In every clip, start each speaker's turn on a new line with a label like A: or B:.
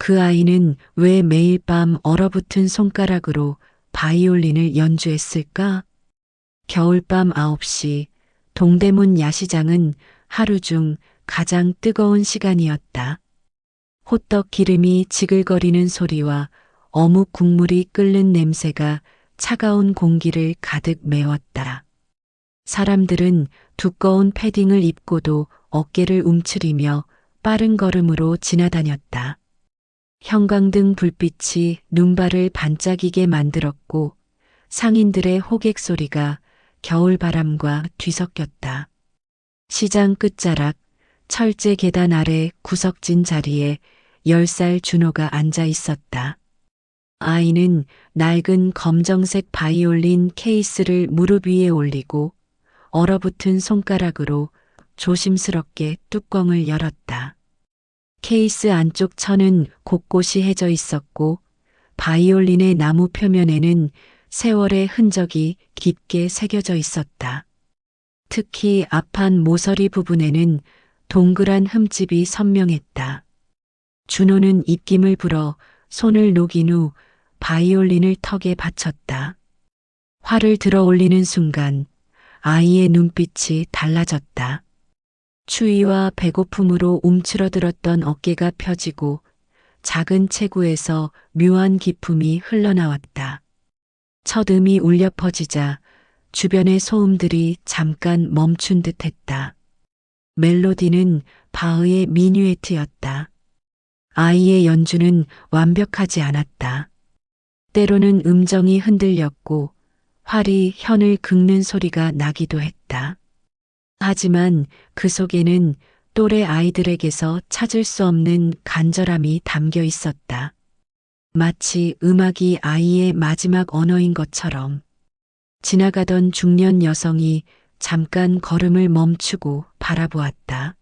A: 그 아이는 왜 매일 밤 얼어붙은 손가락으로 바이올린을 연주했을까? 겨울밤 9시 동대문 야시장은 하루 중 가장 뜨거운 시간이었다. 호떡 기름이 지글거리는 소리와 어묵 국물이 끓는 냄새가 차가운 공기를 가득 메웠다. 사람들은 두꺼운 패딩을 입고도 어깨를 움츠리며 빠른 걸음으로 지나다녔다. 형광등 불빛이 눈발을 반짝이게 만들었고 상인들의 호객 소리가 겨울바람과 뒤섞였다. 시장 끝자락 철제 계단 아래 구석진 자리에 10살 준호가 앉아 있었다. 아이는 낡은 검정색 바이올린 케이스를 무릎 위에 올리고 얼어붙은 손가락으로 조심스럽게 뚜껑을 열었다. 케이스 안쪽 천은 곳곳이 해져 있었고 바이올린의 나무 표면에는 세월의 흔적이 깊게 새겨져 있었다. 특히 앞판 모서리 부분에는 동그란 흠집이 선명했다. 준호는 입김을 불어 손을 녹인 후 바이올린을 턱에 받쳤다. 활을 들어 올리는 순간 아이의 눈빛이 달라졌다. 추위와 배고픔으로 움츠러들었던 어깨가 펴지고 작은 체구에서 묘한 기품이 흘러나왔다. 첫 음이 울려 퍼지자 주변의 소음들이 잠깐 멈춘 듯했다. 멜로디는 바흐의 미뉴에트였다. 아이의 연주는 완벽하지 않았다. 때로는 음정이 흔들렸고 활이 현을 긁는 소리가 나기도 했다. 하지만 그 속에는 또래 아이들에게서 찾을 수 없는 간절함이 담겨 있었다. 마치 음악이 아이의 마지막 언어인 것처럼. 지나가던 중년 여성이 잠깐 걸음을 멈추고 바라보았다.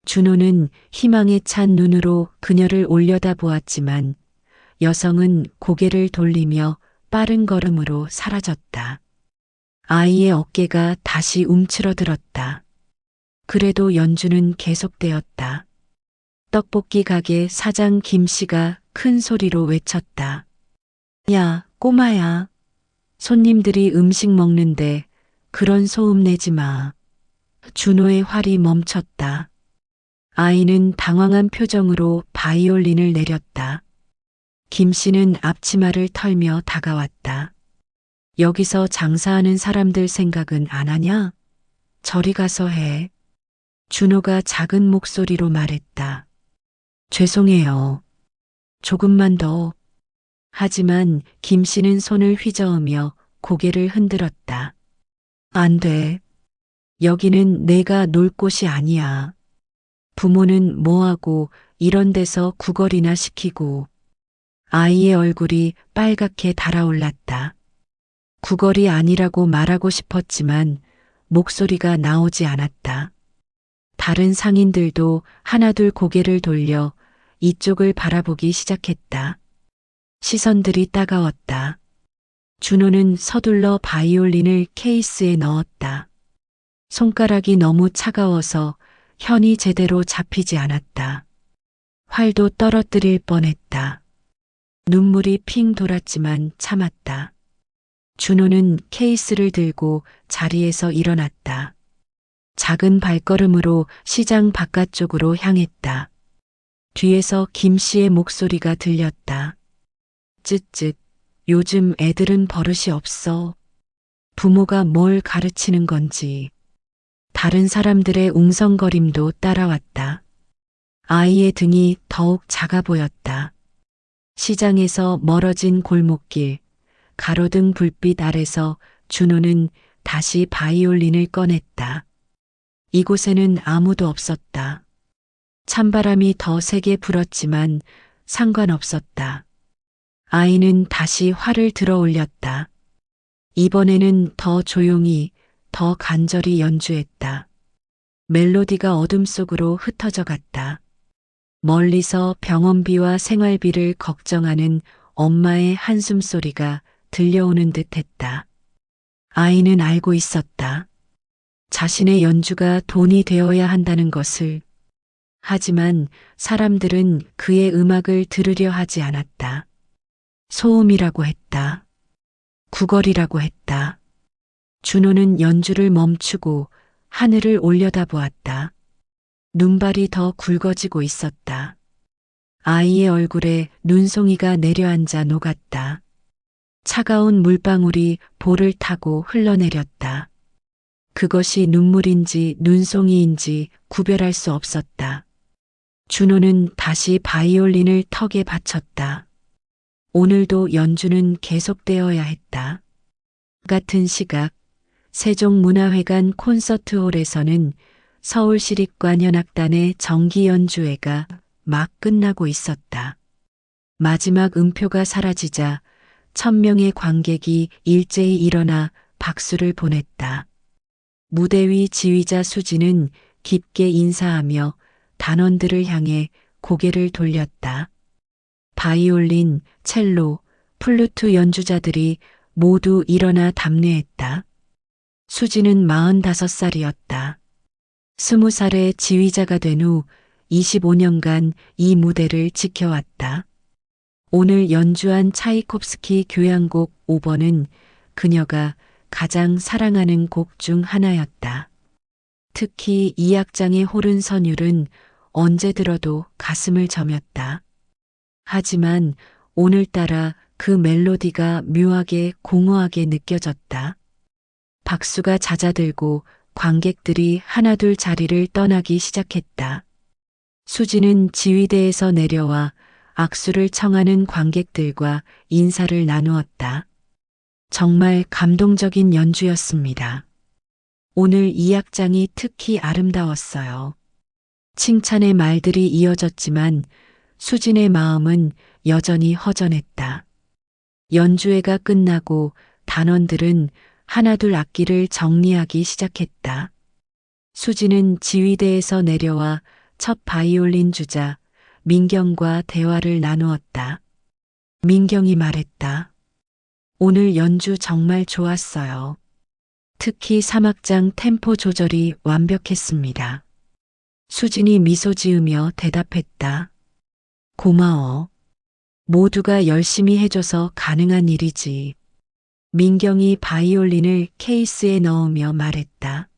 A: 준호는 희망에 찬 눈으로 그녀를 올려다보았지만 여성은 고개를 돌리며 빠른 걸음으로 사라졌다. 아이의 어깨가 다시 움츠러들었다. 그래도 연주는 계속되었다. 떡볶이 가게 사장 김 씨가 큰 소리로 외쳤다. 야, 꼬마야. 손님들이 음식 먹는데 그런 소음 내지 마. 준호의 활이 멈췄다. 아이는 당황한 표정으로 바이올린을 내렸다. 김 씨는 앞치마를 털며 다가왔다. 여기서 장사하는 사람들 생각은 안 하냐? 저리 가서 해. 준호가 작은 목소리로 말했다. 죄송해요. 조금만 더. 하지만 김 씨는 손을 휘저으며 고개를 흔들었다. 안 돼. 여기는 내가 놀 곳이 아니야. 부모는 뭐하고 이런 데서 구걸이나 시키고. 아이의 얼굴이 빨갛게 달아올랐다. 구걸이 아니라고 말하고 싶었지만 목소리가 나오지 않았다. 다른 상인들도 하나둘 고개를 돌려 이쪽을 바라보기 시작했다. 시선들이 따가웠다. 준호는 서둘러 바이올린을 케이스에 넣었다. 손가락이 너무 차가워서 현이 제대로 잡히지 않았다. 활도 떨어뜨릴 뻔했다. 눈물이 핑 돌았지만 참았다. 준호는 케이스를 들고 자리에서 일어났다. 작은 발걸음으로 시장 바깥쪽으로 향했다. 뒤에서 김 씨의 목소리가 들렸다. 쯧쯧, 요즘 애들은 버릇이 없어. 부모가 뭘 가르치는 건지. 다른 사람들의 웅성거림도 따라왔다. 아이의 등이 더욱 작아 보였다. 시장에서 멀어진 골목길, 가로등 불빛 아래서 준호는 다시 바이올린을 꺼냈다. 이곳에는 아무도 없었다. 찬바람이 더 세게 불었지만 상관없었다. 아이는 다시 활을 들어 올렸다. 이번에는 더 조용히, 더 간절히 연주했다. 멜로디가 어둠 속으로 흩어져 갔다. 멀리서 병원비와 생활비를 걱정하는 엄마의 한숨소리가 들려오는 듯 했다. 아이는 알고 있었다. 자신의 연주가 돈이 되어야 한다는 것을. 하지만 사람들은 그의 음악을 들으려 하지 않았다. 소음이라고 했다. 구걸이라고 했다. 준호는 연주를 멈추고 하늘을 올려다보았다. 눈발이 더 굵어지고 있었다. 아이의 얼굴에 눈송이가 내려앉아 녹았다. 차가운 물방울이 볼을 타고 흘러내렸다. 그것이 눈물인지 눈송이인지 구별할 수 없었다. 준호는 다시 바이올린을 턱에 받쳤다. 오늘도 연주는 계속되어야 했다. 같은 시각 세종문화회관 콘서트홀에서는 서울시립관현악단의 정기 연주회가 막 끝나고 있었다. 마지막 음표가 사라지자 1000명의 관객이 일제히 일어나 박수를 보냈다. 무대 위 지휘자 수지는 깊게 인사하며 단원들을 향해 고개를 돌렸다. 바이올린, 첼로, 플루트 연주자들이 모두 일어나 답례했다. 수지는 45살이었다. 20살에 지휘자가 된 후 25년간 이 무대를 지켜왔다. 오늘 연주한 차이콥스키 교향곡 5번은 그녀가 가장 사랑하는 곡 중 하나였다. 특히 이 악장의 호른 선율은 언제 들어도 가슴을 저몄다. 하지만 오늘따라 그 멜로디가 묘하게 공허하게 느껴졌다. 박수가 잦아들고 관객들이 하나둘 자리를 떠나기 시작했다. 수지는 지휘대에서 내려와 악수를 청하는 관객들과 인사를 나누었다. 정말 감동적인 연주였습니다. 오늘 이 악장이 특히 아름다웠어요. 칭찬의 말들이 이어졌지만 수진의 마음은 여전히 허전했다. 연주회가 끝나고 단원들은 하나둘 악기를 정리하기 시작했다. 수진은 지휘대에서 내려와 첫 바이올린 주자 민경과 대화를 나누었다. 민경이 말했다. 오늘 연주 정말 좋았어요. 특히 3악장 템포 조절이 완벽했습니다. 수진이 미소 지으며 대답했다. 고마워. 모두가 열심히 해줘서 가능한 일이지. 민경이 바이올린을 케이스에 넣으며 말했다.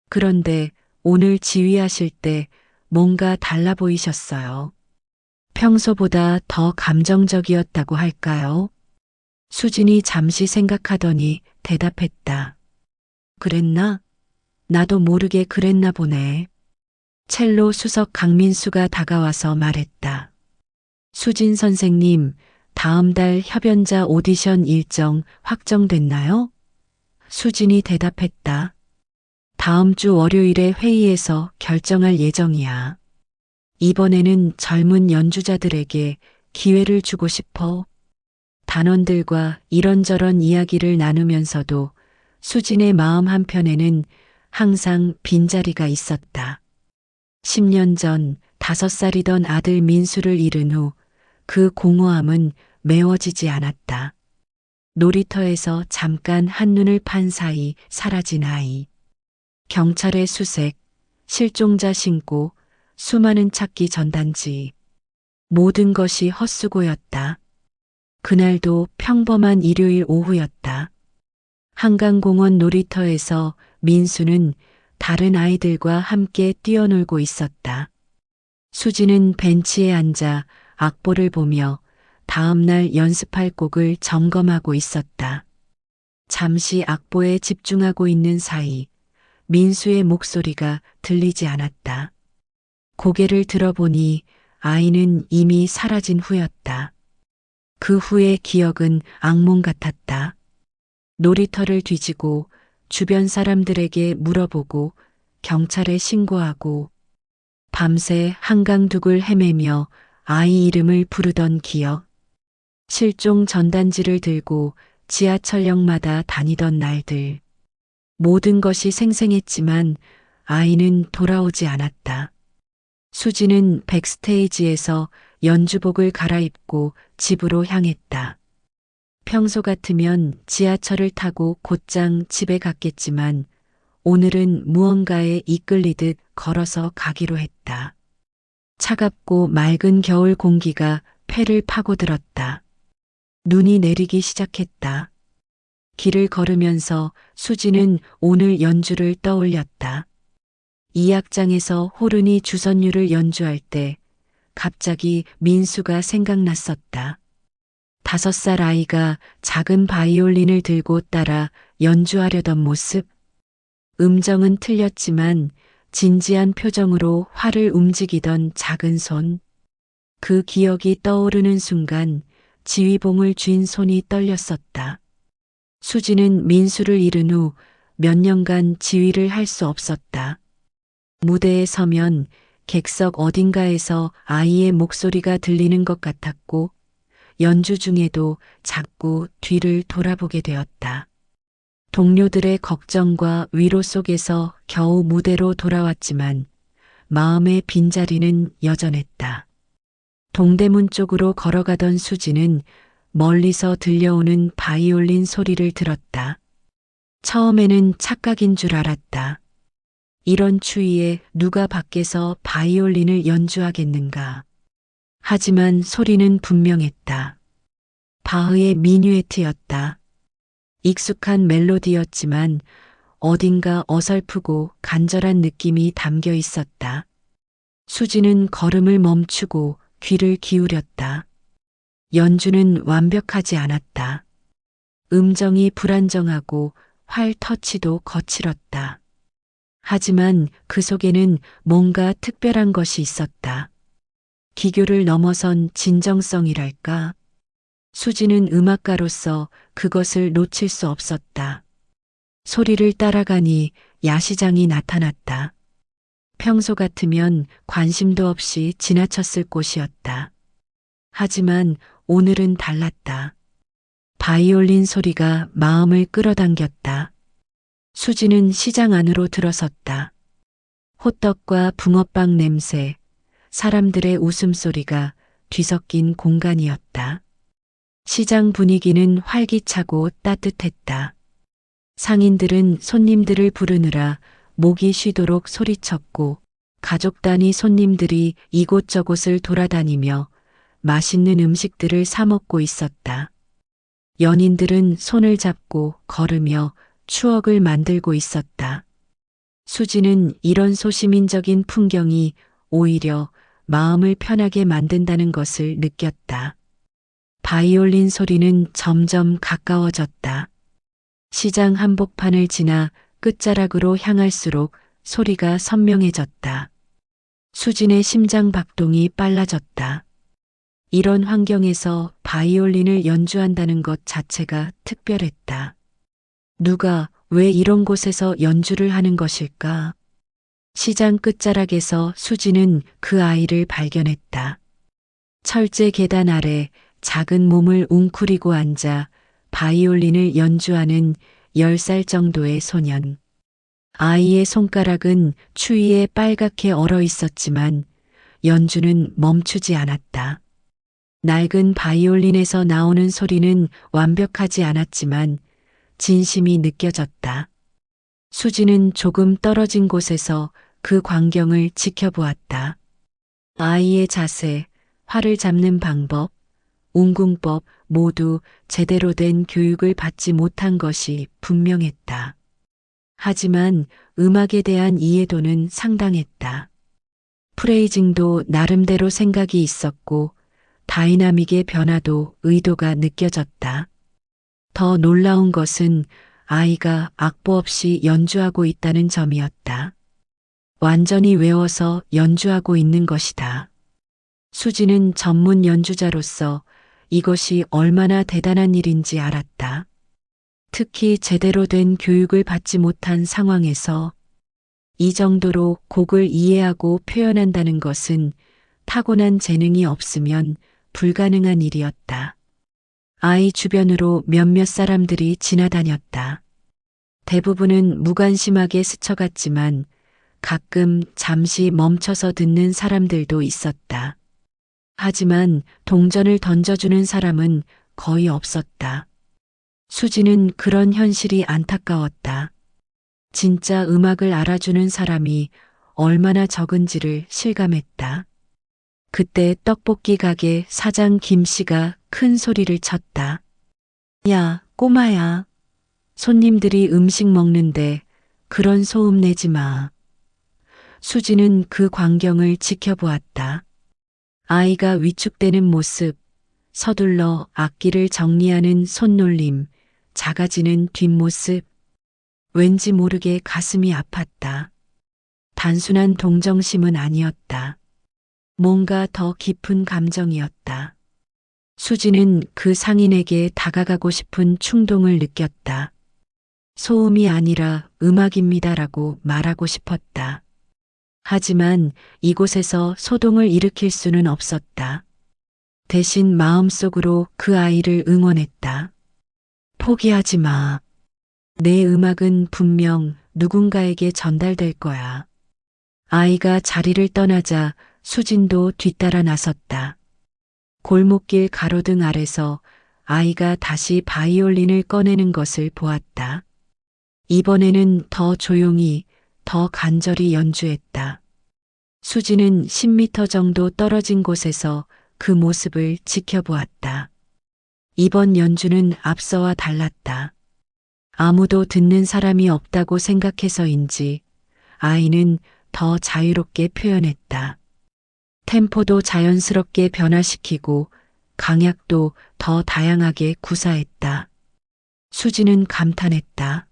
A: 그런데 오늘 지휘하실 때 뭔가 달라 보이셨어요. 평소보다 더 감정적이었다고 할까요? 수진이 잠시 생각하더니 대답했다. 그랬나? 나도 모르게 그랬나 보네. 첼로 수석 강민수가 다가와서 말했다. 수진 선생님, 다음 달 협연자 오디션 일정 확정됐나요? 수진이 대답했다. 다음 주 월요일에 회의에서 결정할 예정이야. 이번에는 젊은 연주자들에게 기회를 주고 싶어. 단원들과 이런저런 이야기를 나누면서도 수진의 마음 한편에는 항상 빈자리가 있었다. 10년 전 5살이던 아들 민수를 잃은 후 그 공허함은 메워지지 않았다. 놀이터에서 잠깐 한눈을 판 사이 사라진 아이. 경찰의 수색, 실종자 신고, 수많은 찾기 전단지. 모든 것이 헛수고였다. 그날도 평범한 일요일 오후였다. 한강공원 놀이터에서 민수는 다른 아이들과 함께 뛰어놀고 있었다. 수지는 벤치에 앉아 악보를 보며 다음날 연습할 곡을 점검하고 있었다. 잠시 악보에 집중하고 있는 사이 민수의 목소리가 들리지 않았다. 고개를 들어보니 아이는 이미 사라진 후였다. 그 후의 기억은 악몽 같았다. 놀이터를 뒤지고 주변 사람들에게 물어보고 경찰에 신고하고 밤새 한강둑을 헤매며 아이 이름을 부르던 기억. 실종 전단지를 들고 지하철역마다 다니던 날들. 모든 것이 생생했지만 아이는 돌아오지 않았다. 수지는 백스테이지에서 연주복을 갈아입고 집으로 향했다. 평소 같으면 지하철을 타고 곧장 집에 갔겠지만 오늘은 무언가에 이끌리듯 걸어서 가기로 했다. 차갑고 맑은 겨울 공기가 폐를 파고들었다. 눈이 내리기 시작했다. 길을 걸으면서 수지는 오늘 연주를 떠올렸다. 이 악장에서 호른이 주선율을 연주할 때 갑자기 민수가 생각났었다. 5살 아이가 작은 바이올린을 들고 따라 연주하려던 모습. 음정은 틀렸지만 진지한 표정으로 활을 움직이던 작은 손. 그 기억이 떠오르는 순간 지휘봉을 쥔 손이 떨렸었다. 수지는 민수를 잃은 후 몇 년간 지휘를 할 수 없었다. 무대에 서면 객석 어딘가에서 아이의 목소리가 들리는 것 같았고 연주 중에도 자꾸 뒤를 돌아보게 되었다. 동료들의 걱정과 위로 속에서 겨우 무대로 돌아왔지만 마음의 빈자리는 여전했다. 동대문 쪽으로 걸어가던 수지는 멀리서 들려오는 바이올린 소리를 들었다. 처음에는 착각인 줄 알았다. 이런 추위에 누가 밖에서 바이올린을 연주하겠는가. 하지만 소리는 분명했다. 바흐의 미뉴에트였다. 익숙한 멜로디였지만 어딘가 어설프고 간절한 느낌이 담겨 있었다. 수지는 걸음을 멈추고 귀를 기울였다. 연주는 완벽하지 않았다. 음정이 불안정하고 활 터치도 거칠었다. 하지만 그 속에는 뭔가 특별한 것이 있었다. 기교를 넘어선 진정성이랄까. 수지는 음악가로서 그것을 놓칠 수 없었다. 소리를 따라가니 야시장이 나타났다. 평소 같으면 관심도 없이 지나쳤을 곳이었다. 하지만 오늘은 달랐다. 바이올린 소리가 마음을 끌어당겼다. 수지는 시장 안으로 들어섰다. 호떡과 붕어빵 냄새, 사람들의 웃음소리가 뒤섞인 공간이었다. 시장 분위기는 활기차고 따뜻했다. 상인들은 손님들을 부르느라 목이 쉬도록 소리쳤고 가족 단위 손님들이 이곳저곳을 돌아다니며 맛있는 음식들을 사 먹고 있었다. 연인들은 손을 잡고 걸으며 추억을 만들고 있었다. 수지는 이런 소시민적인 풍경이 오히려 마음을 편하게 만든다는 것을 느꼈다. 바이올린 소리는 점점 가까워졌다. 시장 한복판을 지나 끝자락으로 향할수록 소리가 선명해졌다. 수진의 심장 박동이 빨라졌다. 이런 환경에서 바이올린을 연주한다는 것 자체가 특별했다. 누가 왜 이런 곳에서 연주를 하는 것일까? 시장 끝자락에서 수지는 그 아이를 발견했다. 철제 계단 아래 작은 몸을 웅크리고 앉아 바이올린을 연주하는 10살 정도의 소년. 아이의 손가락은 추위에 빨갛게 얼어 있었지만 연주는 멈추지 않았다. 낡은 바이올린에서 나오는 소리는 완벽하지 않았지만 진심이 느껴졌다. 수지는 조금 떨어진 곳에서 그 광경을 지켜보았다. 아이의 자세, 활을 잡는 방법, 운궁법 모두 제대로 된 교육을 받지 못한 것이 분명했다. 하지만 음악에 대한 이해도는 상당했다. 프레이징도 나름대로 생각이 있었고 다이나믹의 변화도 의도가 느껴졌다. 더 놀라운 것은 아이가 악보 없이 연주하고 있다는 점이었다. 완전히 외워서 연주하고 있는 것이다. 수지는 전문 연주자로서 이것이 얼마나 대단한 일인지 알았다. 특히 제대로 된 교육을 받지 못한 상황에서 이 정도로 곡을 이해하고 표현한다는 것은 타고난 재능이 없으면 불가능한 일이었다. 아이 주변으로 몇몇 사람들이 지나다녔다. 대부분은 무관심하게 스쳐갔지만 가끔 잠시 멈춰서 듣는 사람들도 있었다. 하지만 동전을 던져주는 사람은 거의 없었다. 수지는 그런 현실이 안타까웠다. 진짜 음악을 알아주는 사람이 얼마나 적은지를 실감했다. 그때 떡볶이 가게 사장 김 씨가 큰 소리를 쳤다. 야, 꼬마야. 손님들이 음식 먹는데 그런 소음 내지 마. 수지는 그 광경을 지켜보았다. 아이가 위축되는 모습, 서둘러 악기를 정리하는 손놀림, 작아지는 뒷모습, 왠지 모르게 가슴이 아팠다. 단순한 동정심은 아니었다. 뭔가 더 깊은 감정이었다. 수지는 그 상인에게 다가가고 싶은 충동을 느꼈다. 소음이 아니라 음악입니다라고 말하고 싶었다. 하지만 이곳에서 소동을 일으킬 수는 없었다. 대신 마음속으로 그 아이를 응원했다. 포기하지 마. 내 음악은 분명 누군가에게 전달될 거야. 아이가 자리를 떠나자 수진도 뒤따라 나섰다. 골목길 가로등 아래서 아이가 다시 바이올린을 꺼내는 것을 보았다. 이번에는 더 조용히, 더 간절히 연주했다. 수지는 10m 정도 떨어진 곳에서 그 모습을 지켜보았다. 이번 연주는 앞서와 달랐다. 아무도 듣는 사람이 없다고 생각해서인지 아이는 더 자유롭게 표현했다. 템포도 자연스럽게 변화시키고 강약도 더 다양하게 구사했다. 수지는 감탄했다.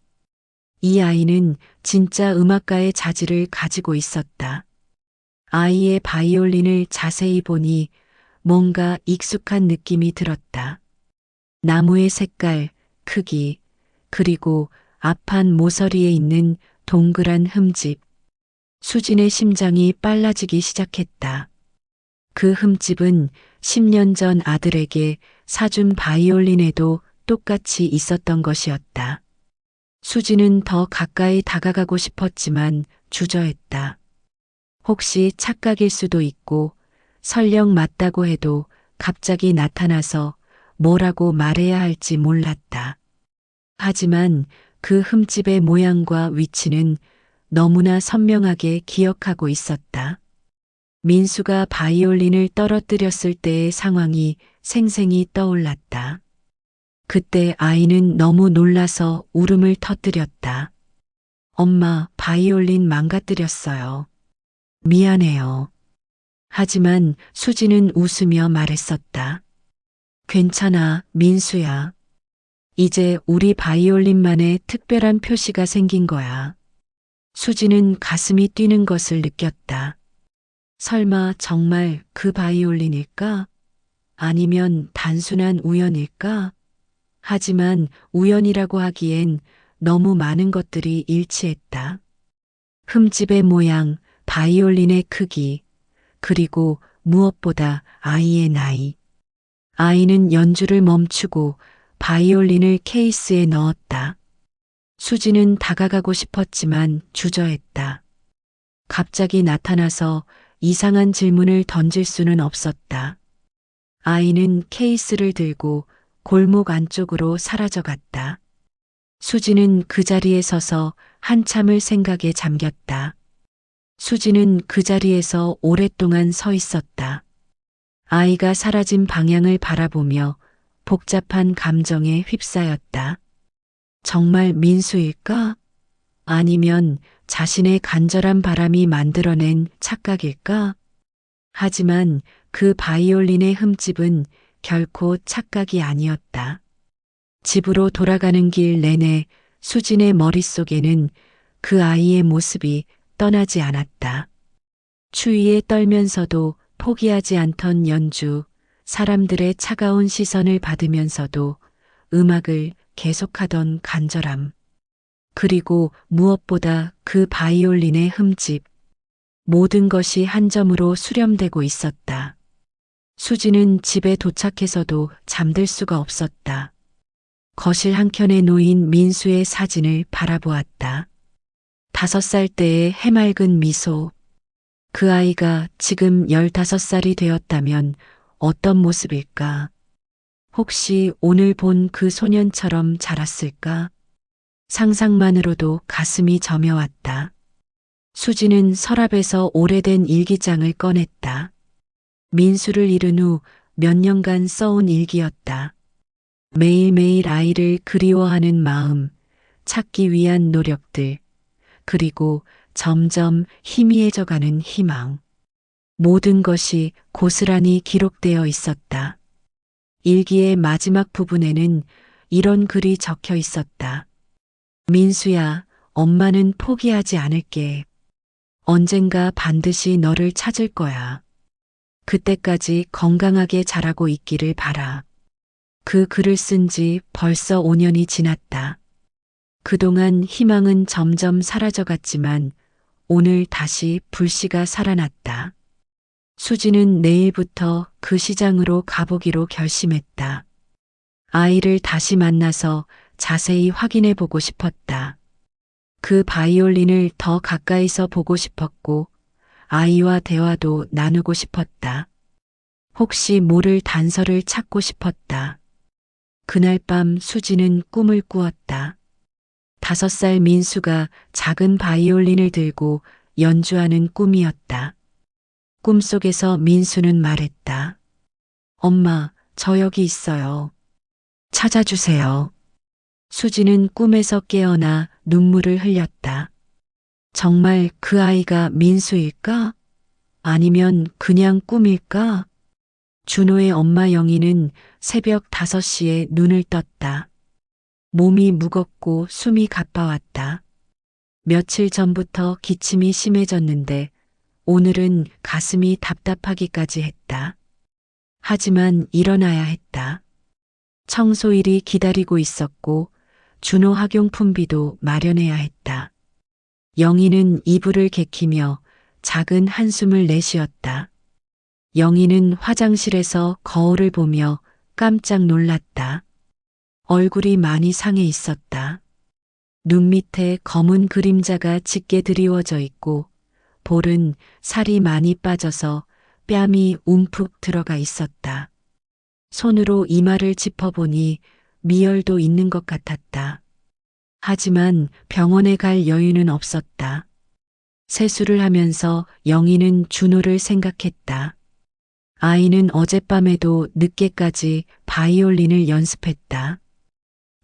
A: 이 아이는 진짜 음악가의 자질을 가지고 있었다. 아이의 바이올린을 자세히 보니 뭔가 익숙한 느낌이 들었다. 나무의 색깔, 크기, 그리고 앞판 모서리에 있는 동그란 흠집. 수진의 심장이 빨라지기 시작했다. 그 흠집은 10년 전 아들에게 사준 바이올린에도 똑같이 있었던 것이었다. 수지는 더 가까이 다가가고 싶었지만 주저했다. 혹시 착각일 수도 있고 설령 맞다고 해도 갑자기 나타나서 뭐라고 말해야 할지 몰랐다. 하지만 그 흠집의 모양과 위치는 너무나 선명하게 기억하고 있었다. 민수가 바이올린을 떨어뜨렸을 때의 상황이 생생히 떠올랐다. 그때 아이는 너무 놀라서 울음을 터뜨렸다. 엄마, 바이올린 망가뜨렸어요. 미안해요. 하지만 수지는 웃으며 말했었다. 괜찮아, 민수야. 이제 우리 바이올린만의 특별한 표시가 생긴 거야. 수지는 가슴이 뛰는 것을 느꼈다. 설마 정말 그 바이올린일까? 아니면 단순한 우연일까? 하지만 우연이라고 하기엔 너무 많은 것들이 일치했다. 흠집의 모양, 바이올린의 크기, 그리고 무엇보다 아이의 나이. 아이는 연주를 멈추고 바이올린을 케이스에 넣었다. 수지는 다가가고 싶었지만 주저했다. 갑자기 나타나서 이상한 질문을 던질 수는 없었다. 아이는 케이스를 들고 골목 안쪽으로 사라져갔다. 수지는 그 자리에 서서 한참을 생각에 잠겼다. 수지는 그 자리에서 오랫동안 서 있었다. 아이가 사라진 방향을 바라보며 복잡한 감정에 휩싸였다. 정말 민수일까? 아니면 자신의 간절한 바람이 만들어낸 착각일까? 하지만 그 바이올린의 흠집은 결코 착각이 아니었다. 집으로 돌아가는 길 내내 수진의 머릿속에는 그 아이의 모습이 떠나지 않았다. 추위에 떨면서도 포기하지 않던 연주, 사람들의 차가운 시선을 받으면서도 음악을 계속하던 간절함. 그리고 무엇보다 그 바이올린의 흠집. 모든 것이 한 점으로 수렴되고 있었다. 수지는 집에 도착해서도 잠들 수가 없었다. 거실 한켠에 놓인 민수의 사진을 바라보았다. 5살 때의 해맑은 미소. 그 아이가 지금 15살이 되었다면 어떤 모습일까? 혹시 오늘 본 그 소년처럼 자랐을까? 상상만으로도 가슴이 저며왔다. 수지는 서랍에서 오래된 일기장을 꺼냈다. 민수를 잃은 후 몇 년간 써온 일기였다. 매일매일 아이를 그리워하는 마음, 찾기 위한 노력들, 그리고 점점 희미해져가는 희망. 모든 것이 고스란히 기록되어 있었다. 일기의 마지막 부분에는 이런 글이 적혀 있었다. 민수야, 엄마는 포기하지 않을게. 언젠가 반드시 너를 찾을 거야. 그때까지 건강하게 자라고 있기를 바라. 그 글을 쓴 지 벌써 5년이 지났다. 그동안 희망은 점점 사라져갔지만 오늘 다시 불씨가 살아났다. 수지는 내일부터 그 시장으로 가보기로 결심했다. 아이를 다시 만나서 자세히 확인해 보고 싶었다. 그 바이올린을 더 가까이서 보고 싶었고 아이와 대화도 나누고 싶었다. 혹시 모를 단서를 찾고 싶었다. 그날 밤 수지는 꿈을 꾸었다. 5살 민수가 작은 바이올린을 들고 연주하는 꿈이었다. 꿈속에서 민수는 말했다. 엄마, 저 여기 있어요. 찾아주세요. 수지는 꿈에서 깨어나 눈물을 흘렸다. 정말 그 아이가 민수일까? 아니면 그냥 꿈일까? 준호의 엄마 영희는 새벽 5시에 눈을 떴다. 몸이 무겁고 숨이 가빠왔다. 며칠 전부터 기침이 심해졌는데 오늘은 가슴이 답답하기까지 했다. 하지만 일어나야 했다. 청소일이 기다리고 있었고 준호 학용품비도 마련해야 했다. 영희는 이불을 개키며 작은 한숨을 내쉬었다. 영희는 화장실에서 거울을 보며 깜짝 놀랐다. 얼굴이 많이 상해 있었다. 눈 밑에 검은 그림자가 짙게 드리워져 있고 볼은 살이 많이 빠져서 뺨이 움푹 들어가 있었다. 손으로 이마를 짚어보니 미열도 있는 것 같았다. 하지만 병원에 갈 여유는 없었다. 세수를 하면서 영희는 준호를 생각했다. 아이는 어젯밤에도 늦게까지 바이올린을 연습했다.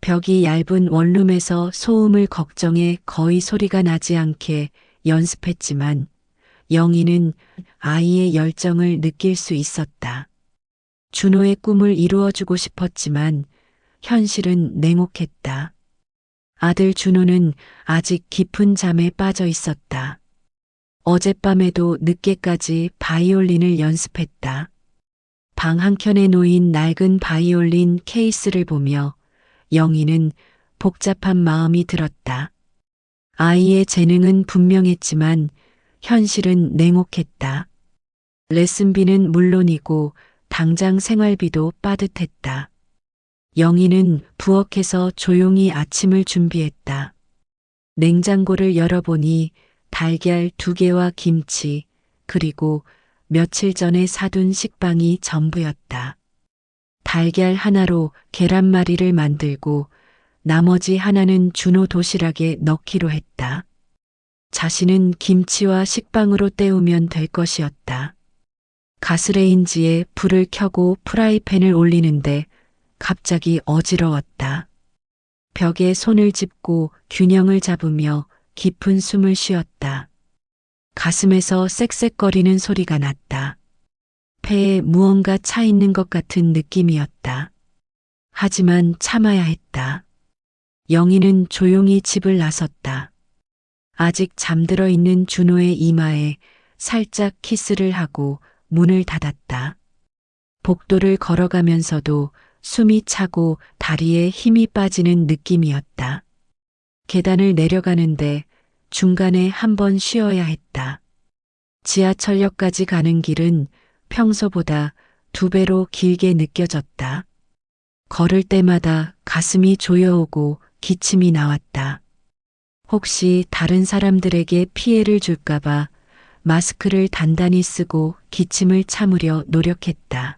A: 벽이 얇은 원룸에서 소음을 걱정해 거의 소리가 나지 않게 연습했지만 영희는 아이의 열정을 느낄 수 있었다. 준호의 꿈을 이루어주고 싶었지만 현실은 냉혹했다. 아들 준호는 아직 깊은 잠에 빠져 있었다. 어젯밤에도 늦게까지 바이올린을 연습했다. 방 한켠에 놓인 낡은 바이올린 케이스를 보며 영희는 복잡한 마음이 들었다. 아이의 재능은 분명했지만 현실은 냉혹했다. 레슨비는 물론이고 당장 생활비도 빠듯했다. 영희는 부엌에서 조용히 아침을 준비했다. 냉장고를 열어보니 달걀 2개와 김치, 그리고 며칠 전에 사둔 식빵이 전부였다. 달걀 하나로 계란말이를 만들고 나머지 하나는 준호 도시락에 넣기로 했다. 자신은 김치와 식빵으로 때우면 될 것이었다. 가스레인지에 불을 켜고 프라이팬을 올리는데 갑자기 어지러웠다. 벽에 손을 짚고 균형을 잡으며 깊은 숨을 쉬었다. 가슴에서 쌕쌕거리는 소리가 났다. 폐에 무언가 차 있는 것 같은 느낌이었다. 하지만 참아야 했다. 영희는 조용히 집을 나섰다. 아직 잠들어 있는 준호의 이마에 살짝 키스를 하고 문을 닫았다. 복도를 걸어가면서도 숨이 차고 다리에 힘이 빠지는 느낌이었다. 계단을 내려가는데 중간에 한 번 쉬어야 했다. 지하철역까지 가는 길은 평소보다 2배로 길게 느껴졌다. 걸을 때마다 가슴이 조여오고 기침이 나왔다. 혹시 다른 사람들에게 피해를 줄까봐 마스크를 단단히 쓰고 기침을 참으려 노력했다.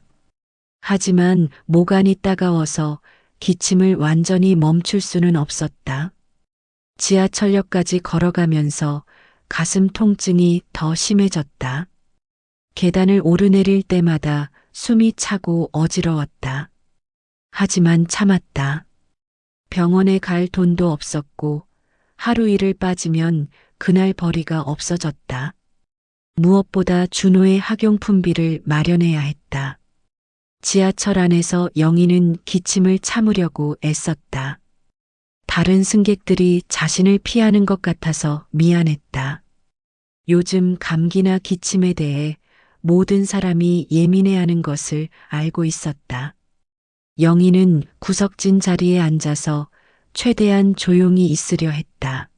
A: 하지만 모간이 따가워서 기침을 완전히 멈출 수는 없었다. 지하철역까지 걸어가면서 가슴 통증이 더 심해졌다. 계단을 오르내릴 때마다 숨이 차고 어지러웠다. 하지만 참았다. 병원에 갈 돈도 없었고 하루 일을 빠지면 그날 벌이가 없어졌다. 무엇보다 준호의 학용품비를 마련해야 했다. 지하철 안에서 영희는 기침을 참으려고 애썼다. 다른 승객들이 자신을 피하는 것 같아서 미안했다. 요즘 감기나 기침에 대해 모든 사람이 예민해하는 것을 알고 있었다. 영희는 구석진 자리에 앉아서 최대한 조용히 있으려 했다.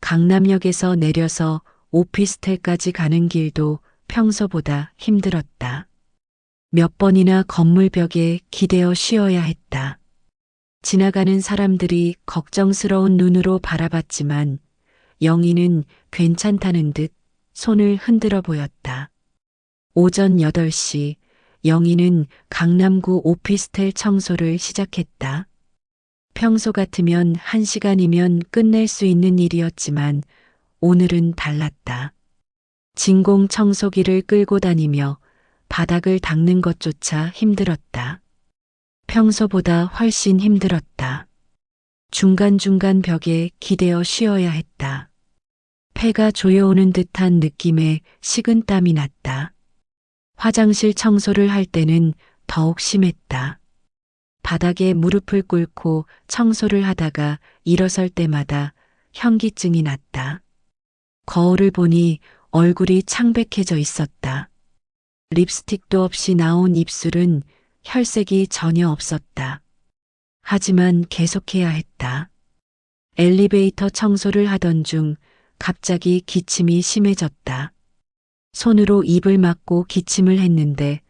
A: 강남역에서 내려서 오피스텔까지 가는 길도 평소보다 힘들었다. 몇 번이나 건물 벽에 기대어 쉬어야 했다. 지나가는 사람들이 걱정스러운 눈으로 바라봤지만 영희는 괜찮다는 듯 손을 흔들어 보였다. 오전 8시 영희는 강남구 오피스텔 청소를 시작했다. 평소 같으면 1시간이면 끝낼 수 있는 일이었지만 오늘은 달랐다. 진공 청소기를 끌고 다니며 바닥을 닦는 것조차 힘들었다. 평소보다 훨씬 힘들었다. 중간중간 벽에 기대어 쉬어야 했다. 폐가 조여오는 듯한 느낌에 식은땀이 났다. 화장실 청소를 할 때는 더욱 심했다. 바닥에 무릎을 꿇고 청소를 하다가 일어설 때마다 현기증이 났다. 거울을 보니 얼굴이 창백해져 있었다. 립스틱도 없이 나온 입술은 혈색이 전혀 없었다. 하지만 계속해야 했다. 엘리베이터 청소를 하던 중 갑자기 기침이 심해졌다. 손으로 입을 막고 기침을 했는데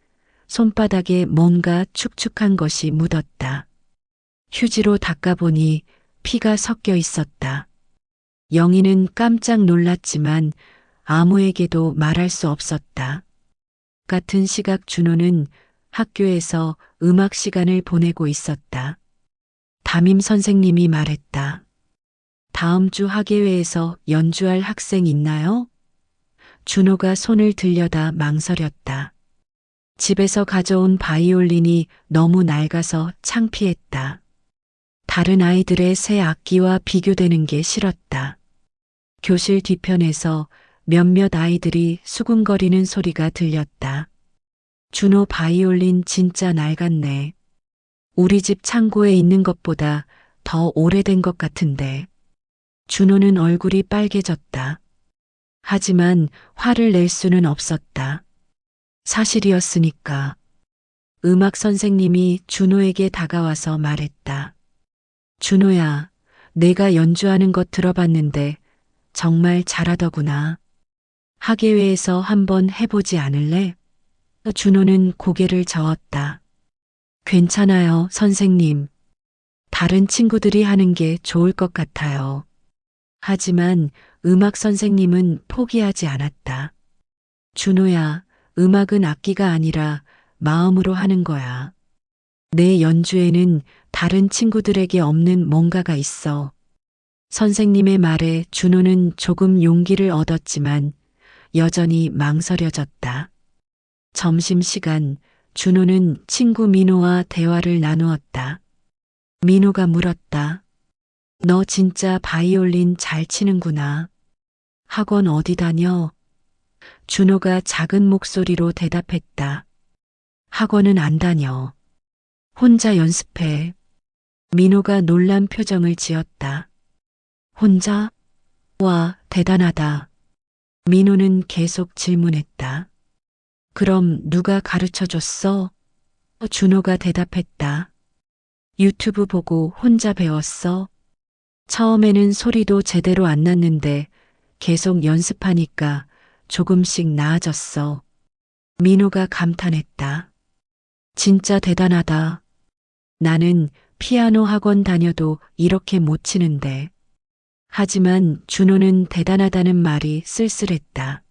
A: 손바닥에 뭔가 축축한 것이 묻었다. 휴지로 닦아보니 피가 섞여 있었다. 영희는 깜짝 놀랐지만 아무에게도 말할 수 없었다. 같은 시각 준호는 학교에서 음악 시간을 보내고 있었다. 담임 선생님이 말했다. 다음 주 학예회에서 연주할 학생 있나요? 준호가 손을 들여다 망설였다. 집에서 가져온 바이올린이 너무 낡아서 창피했다. 다른 아이들의 새 악기와 비교되는 게 싫었다. 교실 뒤편에서 몇몇 아이들이 수군거리는 소리가 들렸다. 준호 바이올린 진짜 낡았네. 우리 집 창고에 있는 것보다 더 오래된 것 같은데. 준호는 얼굴이 빨개졌다. 하지만 화를 낼 수는 없었다. 사실이었으니까. 음악 선생님이 준호에게 다가와서 말했다. 준호야, 내가 연주하는 것 들어봤는데 정말 잘하더구나. 학예회에서 한번 해보지 않을래? 준호는 고개를 저었다. 괜찮아요, 선생님. 다른 친구들이 하는 게 좋을 것 같아요. 하지만 음악 선생님은 포기하지 않았다. 준호야, 음악은 악기가 아니라 마음으로 하는 거야. 내 연주에는 다른 친구들에게 없는 뭔가가 있어. 선생님의 말에 준호는 조금 용기를 얻었지만 여전히 망설여졌다. 점심시간 준호는 친구 민호와 대화를 나누었다. 민호가 물었다. 너 진짜 바이올린 잘 치는구나. 학원 어디 다녀? 준호가 작은 목소리로 대답했다. 학원은 안 다녀. 혼자 연습해. 민호가 놀란 표정을 지었다. 혼자? 와, 대단하다. 민호는 계속 질문했다. 그럼 누가 가르쳐 줬어? 준호가 대답했다. 유튜브 보고 혼자 배웠어. 처음에는 소리도 제대로 안 났는데 계속 연습하니까 조금씩 나아졌어. 민호가 감탄했다. 진짜 대단하다. 나는 피아노 학원 다녀도 이렇게 못 치는데. 하지만 준호는 대단하다는 말이 쓸쓸했다.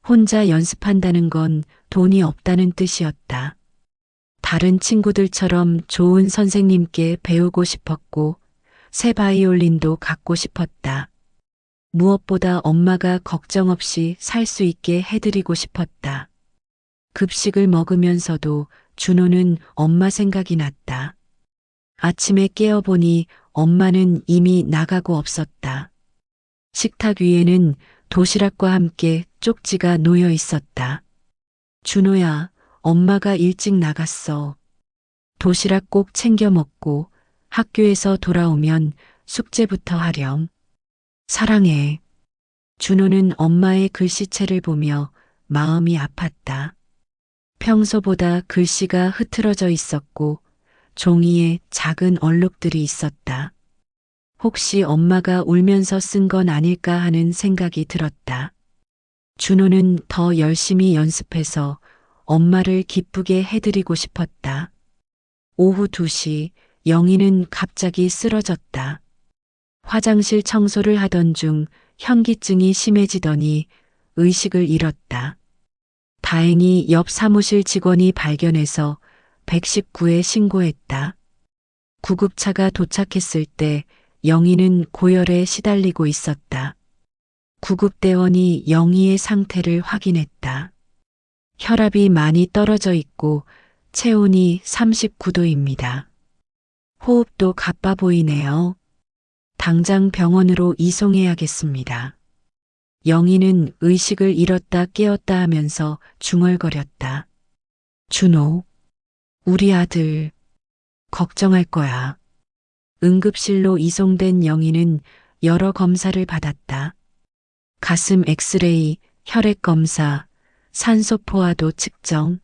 A: 혼자 연습한다는 건 돈이 없다는 뜻이었다. 다른 친구들처럼 좋은 선생님께 배우고 싶었고 새 바이올린도 갖고 싶었다. 무엇보다 엄마가 걱정 없이 살 수 있게 해드리고 싶었다. 급식을 먹으면서도 준호는 엄마 생각이 났다. 아침에 깨어보니 엄마는 이미 나가고 없었다. 식탁 위에는 도시락과 함께 쪽지가 놓여 있었다. 준호야, 엄마가 일찍 나갔어. 도시락 꼭 챙겨 먹고 학교에서 돌아오면 숙제부터 하렴. 사랑해. 준호는 엄마의 글씨체를 보며 마음이 아팠다. 평소보다 글씨가 흐트러져 있었고 종이에 작은 얼룩들이 있었다. 혹시 엄마가 울면서 쓴 건 아닐까 하는 생각이 들었다. 준호는 더 열심히 연습해서 엄마를 기쁘게 해드리고 싶었다. 오후 2시 영희는 갑자기 쓰러졌다. 화장실 청소를 하던 중 현기증이 심해지더니 의식을 잃었다. 다행히 옆 사무실 직원이 발견해서 119에 신고했다. 구급차가 도착했을 때 영희는 고열에 시달리고 있었다. 구급대원이 영희의 상태를 확인했다. 혈압이 많이 떨어져 있고 체온이 39도입니다. 호흡도 가빠 보이네요. 당장 병원으로 이송해야겠습니다. 영희는 의식을 잃었다 깨었다 하면서 중얼거렸다. 준호, 우리 아들, 걱정할 거야. 응급실로 이송된 영희는 여러 검사를 받았다. 가슴 엑스레이, 혈액 검사, 산소 포화도 측정.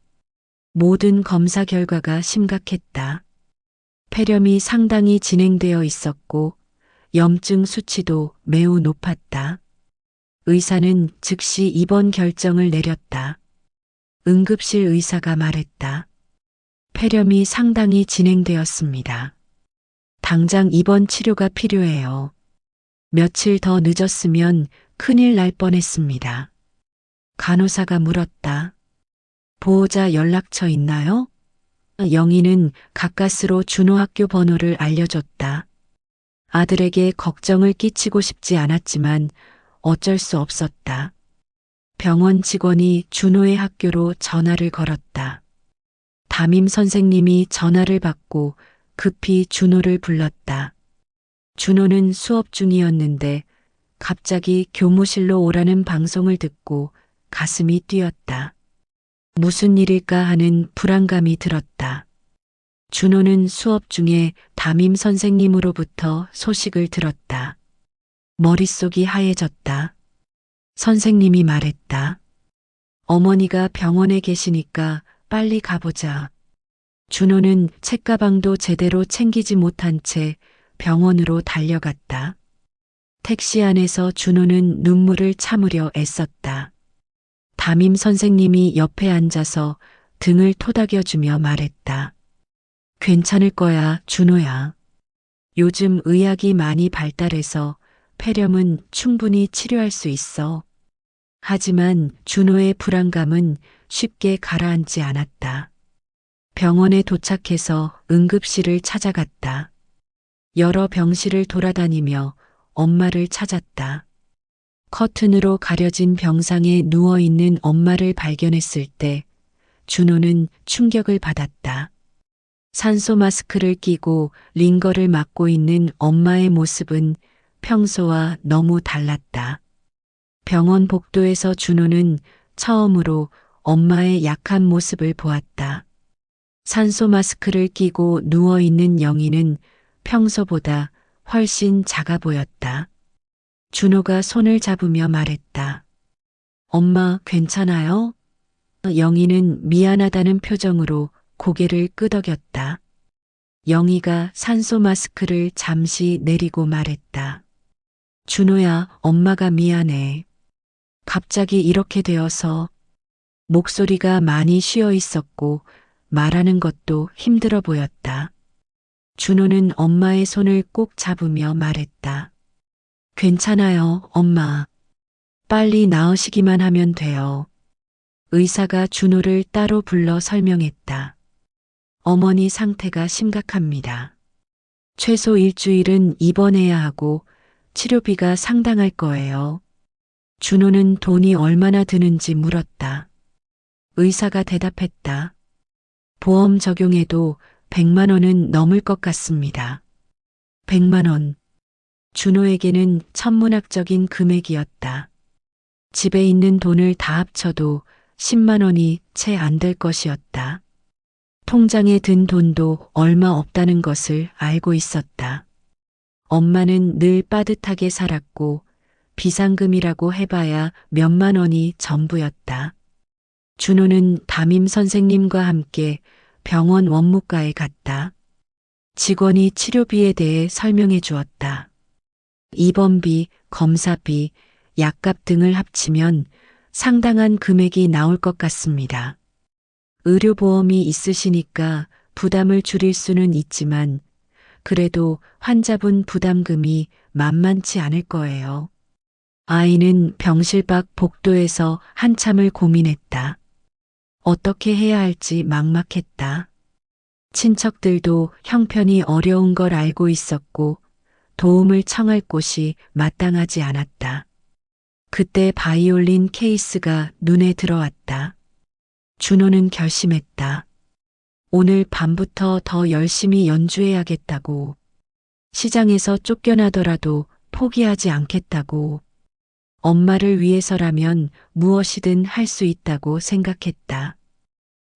A: 모든 검사 결과가 심각했다. 폐렴이 상당히 진행되어 있었고 염증 수치도 매우 높았다. 의사는 즉시 입원 결정을 내렸다. 응급실 의사가 말했다. 폐렴이 상당히 진행되었습니다. 당장 입원 치료가 필요해요. 며칠 더 늦었으면 큰일 날 뻔했습니다. 간호사가 물었다. 보호자 연락처 있나요? 영희는 가까스로 준호 학교 번호를 알려줬다. 아들에게 걱정을 끼치고 싶지 않았지만 어쩔 수 없었다. 병원 직원이 준호의 학교로 전화를 걸었다. 담임 선생님이 전화를 받고 급히 준호를 불렀다. 준호는 수업 중이었는데 갑자기 교무실로 오라는 방송을 듣고 가슴이 뛰었다. 무슨 일일까 하는 불안감이 들었다. 준호는 수업 중에 담임 선생님으로부터 소식을 들었다. 머릿속이 하얘졌다. 선생님이 말했다. 어머니가 병원에 계시니까 빨리 가보자. 준호는 책가방도 제대로 챙기지 못한 채 병원으로 달려갔다. 택시 안에서 준호는 눈물을 참으려 애썼다. 담임 선생님이 옆에 앉아서 등을 토닥여주며 말했다. 괜찮을 거야, 준호야. 요즘 의학이 많이 발달해서 폐렴은 충분히 치료할 수 있어. 하지만 준호의 불안감은 쉽게 가라앉지 않았다. 병원에 도착해서 응급실을 찾아갔다. 여러 병실을 돌아다니며 엄마를 찾았다. 커튼으로 가려진 병상에 누워있는 엄마를 발견했을 때 준호는 충격을 받았다. 산소 마스크를 끼고 링거를 맞고 있는 엄마의 모습은 평소와 너무 달랐다. 병원 복도에서 준호는 처음으로 엄마의 약한 모습을 보았다. 산소 마스크를 끼고 누워있는 영희는 평소보다 훨씬 작아 보였다. 준호가 손을 잡으며 말했다. 엄마 괜찮아요? 영희는 미안하다는 표정으로 고개를 끄덕였다. 영희가 산소 마스크를 잠시 내리고 말했다. 준호야, 엄마가 미안해. 갑자기 이렇게 되어서. 목소리가 많이 쉬어 있었고 말하는 것도 힘들어 보였다. 준호는 엄마의 손을 꼭 잡으며 말했다. 괜찮아요, 엄마. 빨리 나으시기만 하면 돼요. 의사가 준호를 따로 불러 설명했다. 어머니 상태가 심각합니다. 최소 일주일은 입원해야 하고 치료비가 상당할 거예요. 준호는 돈이 얼마나 드는지 물었다. 의사가 대답했다. 보험 적용해도 100만 원은 넘을 것 같습니다. 100만 원. 준호에게는 천문학적인 금액이었다. 집에 있는 돈을 다 합쳐도 10만 원이 채 안 될 것이었다. 통장에 든 돈도 얼마 없다는 것을 알고 있었다. 엄마는 늘 빠듯하게 살았고 비상금이라고 해봐야 몇만 원이 전부였다. 준호는 담임 선생님과 함께 병원 원무과에 갔다. 직원이 치료비에 대해 설명해 주었다. 입원비, 검사비, 약값 등을 합치면 상당한 금액이 나올 것 같습니다. 의료보험이 있으시니까 부담을 줄일 수는 있지만 그래도 환자분 부담금이 만만치 않을 거예요. 아이는 병실 밖 복도에서 한참을 고민했다. 어떻게 해야 할지 막막했다. 친척들도 형편이 어려운 걸 알고 있었고 도움을 청할 곳이 마땅하지 않았다. 그때 바이올린 케이스가 눈에 들어왔다. 준호는 결심했다. 오늘 밤부터 더 열심히 연주해야겠다고. 시장에서 쫓겨나더라도 포기하지 않겠다고. 엄마를 위해서라면 무엇이든 할 수 있다고 생각했다.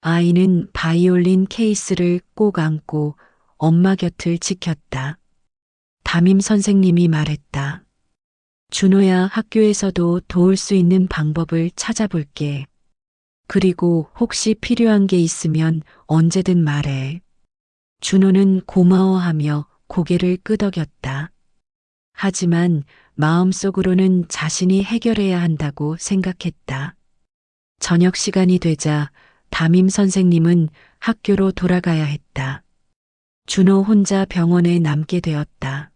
A: 아이는 바이올린 케이스를 꼭 안고 엄마 곁을 지켰다. 담임 선생님이 말했다. 준호야, 학교에서도 도울 수 있는 방법을 찾아볼게. 그리고 혹시 필요한 게 있으면 언제든 말해. 준호는 고마워하며 고개를 끄덕였다. 하지만 마음속으로는 자신이 해결해야 한다고 생각했다. 저녁 시간이 되자 담임 선생님은 학교로 돌아가야 했다. 준호 혼자 병원에 남게 되었다.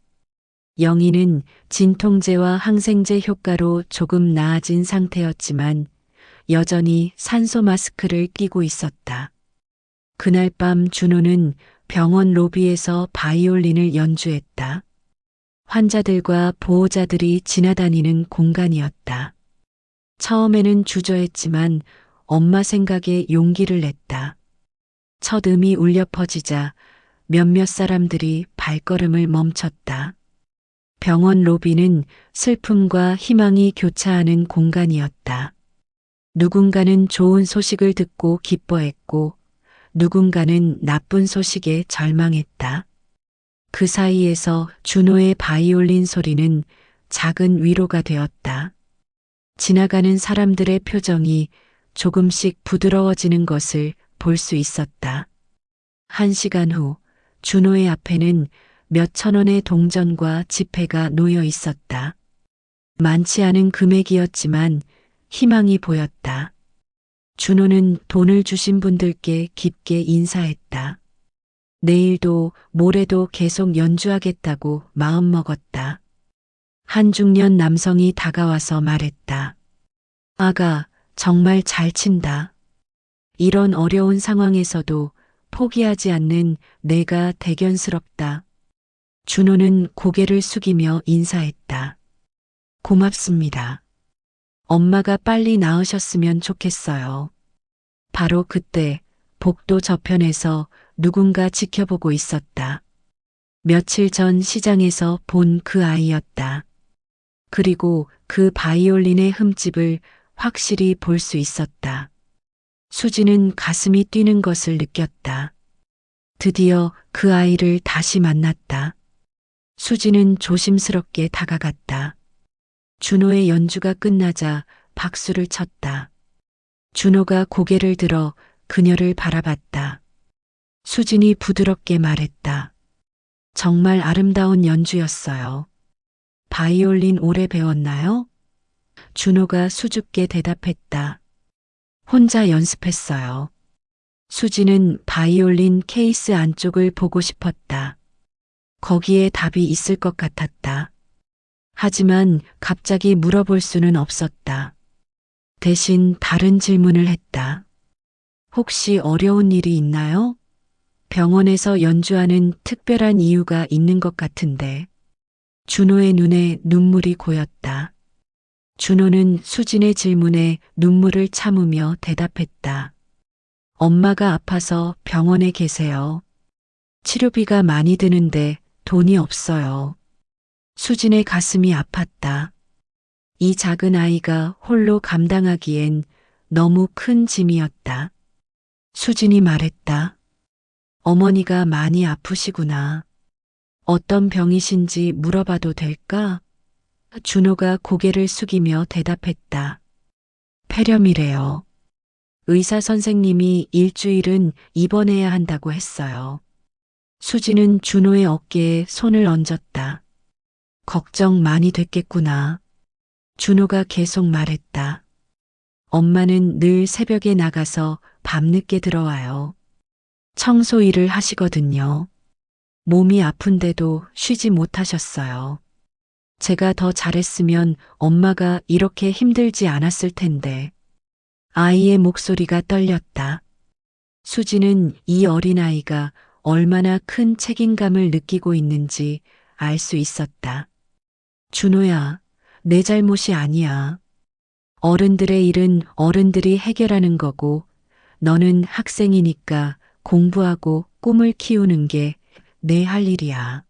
A: 영희는 진통제와 항생제 효과로 조금 나아진 상태였지만 여전히 산소 마스크를 끼고 있었다. 그날 밤 준호는 병원 로비에서 바이올린을 연주했다. 환자들과 보호자들이 지나다니는 공간이었다. 처음에는 주저했지만 엄마 생각에 용기를 냈다. 첫 음이 울려 퍼지자 몇몇 사람들이 발걸음을 멈췄다. 병원 로비는 슬픔과 희망이 교차하는 공간이었다. 누군가는 좋은 소식을 듣고 기뻐했고 누군가는 나쁜 소식에 절망했다. 그 사이에서 준호의 바이올린 소리는 작은 위로가 되었다. 지나가는 사람들의 표정이 조금씩 부드러워지는 것을 볼 수 있었다. 1시간 후 준호의 앞에는 몇천 원의 동전과 지폐가 놓여 있었다. 많지 않은 금액이었지만 희망이 보였다. 준호는 돈을 주신 분들께 깊게 인사했다. 내일도 모레도 계속 연주하겠다고 마음먹었다. 한 중년 남성이 다가와서 말했다. 아가, 정말 잘 친다. 이런 어려운 상황에서도 포기하지 않는 내가 대견스럽다. 준호는 고개를 숙이며 인사했다. 고맙습니다. 엄마가 빨리 나으셨으면 좋겠어요. 바로 그때 복도 저편에서 누군가 지켜보고 있었다. 며칠 전 시장에서 본 그 아이였다. 그리고 그 바이올린의 흠집을 확실히 볼 수 있었다. 수지는 가슴이 뛰는 것을 느꼈다. 드디어 그 아이를 다시 만났다. 수지는 조심스럽게 다가갔다. 준호의 연주가 끝나자 박수를 쳤다. 준호가 고개를 들어 그녀를 바라봤다. 수진이 부드럽게 말했다. 정말 아름다운 연주였어요. 바이올린 오래 배웠나요? 준호가 수줍게 대답했다. 혼자 연습했어요. 수지는 바이올린 케이스 안쪽을 보고 싶었다. 거기에 답이 있을 것 같았다. 하지만 갑자기 물어볼 수는 없었다. 대신 다른 질문을 했다. 혹시 어려운 일이 있나요? 병원에서 연주하는 특별한 이유가 있는 것 같은데. 준호의 눈에 눈물이 고였다. 준호는 수진의 질문에 눈물을 참으며 대답했다. 엄마가 아파서 병원에 계세요. 치료비가 많이 드는데 돈이 없어요. 수진의 가슴이 아팠다. 이 작은 아이가 홀로 감당하기엔 너무 큰 짐이었다. 수진이 말했다. 어머니가 많이 아프시구나. 어떤 병이신지 물어봐도 될까? 준호가 고개를 숙이며 대답했다. 폐렴이래요. 의사 선생님이 일주일은 입원해야 한다고 했어요. 수지는 준호의 어깨에 손을 얹었다. 걱정 많이 됐겠구나. 준호가 계속 말했다. 엄마는 늘 새벽에 나가서 밤늦게 들어와요. 청소 일을 하시거든요. 몸이 아픈데도 쉬지 못하셨어요. 제가 더 잘했으면 엄마가 이렇게 힘들지 않았을 텐데. 아이의 목소리가 떨렸다. 수지는 이 어린아이가 얼마나 큰 책임감을 느끼고 있는지 알 수 있었다. 준호야, 내 잘못이 아니야. 어른들의 일은 어른들이 해결하는 거고, 너는 학생이니까 공부하고 꿈을 키우는 게 내 할 일이야.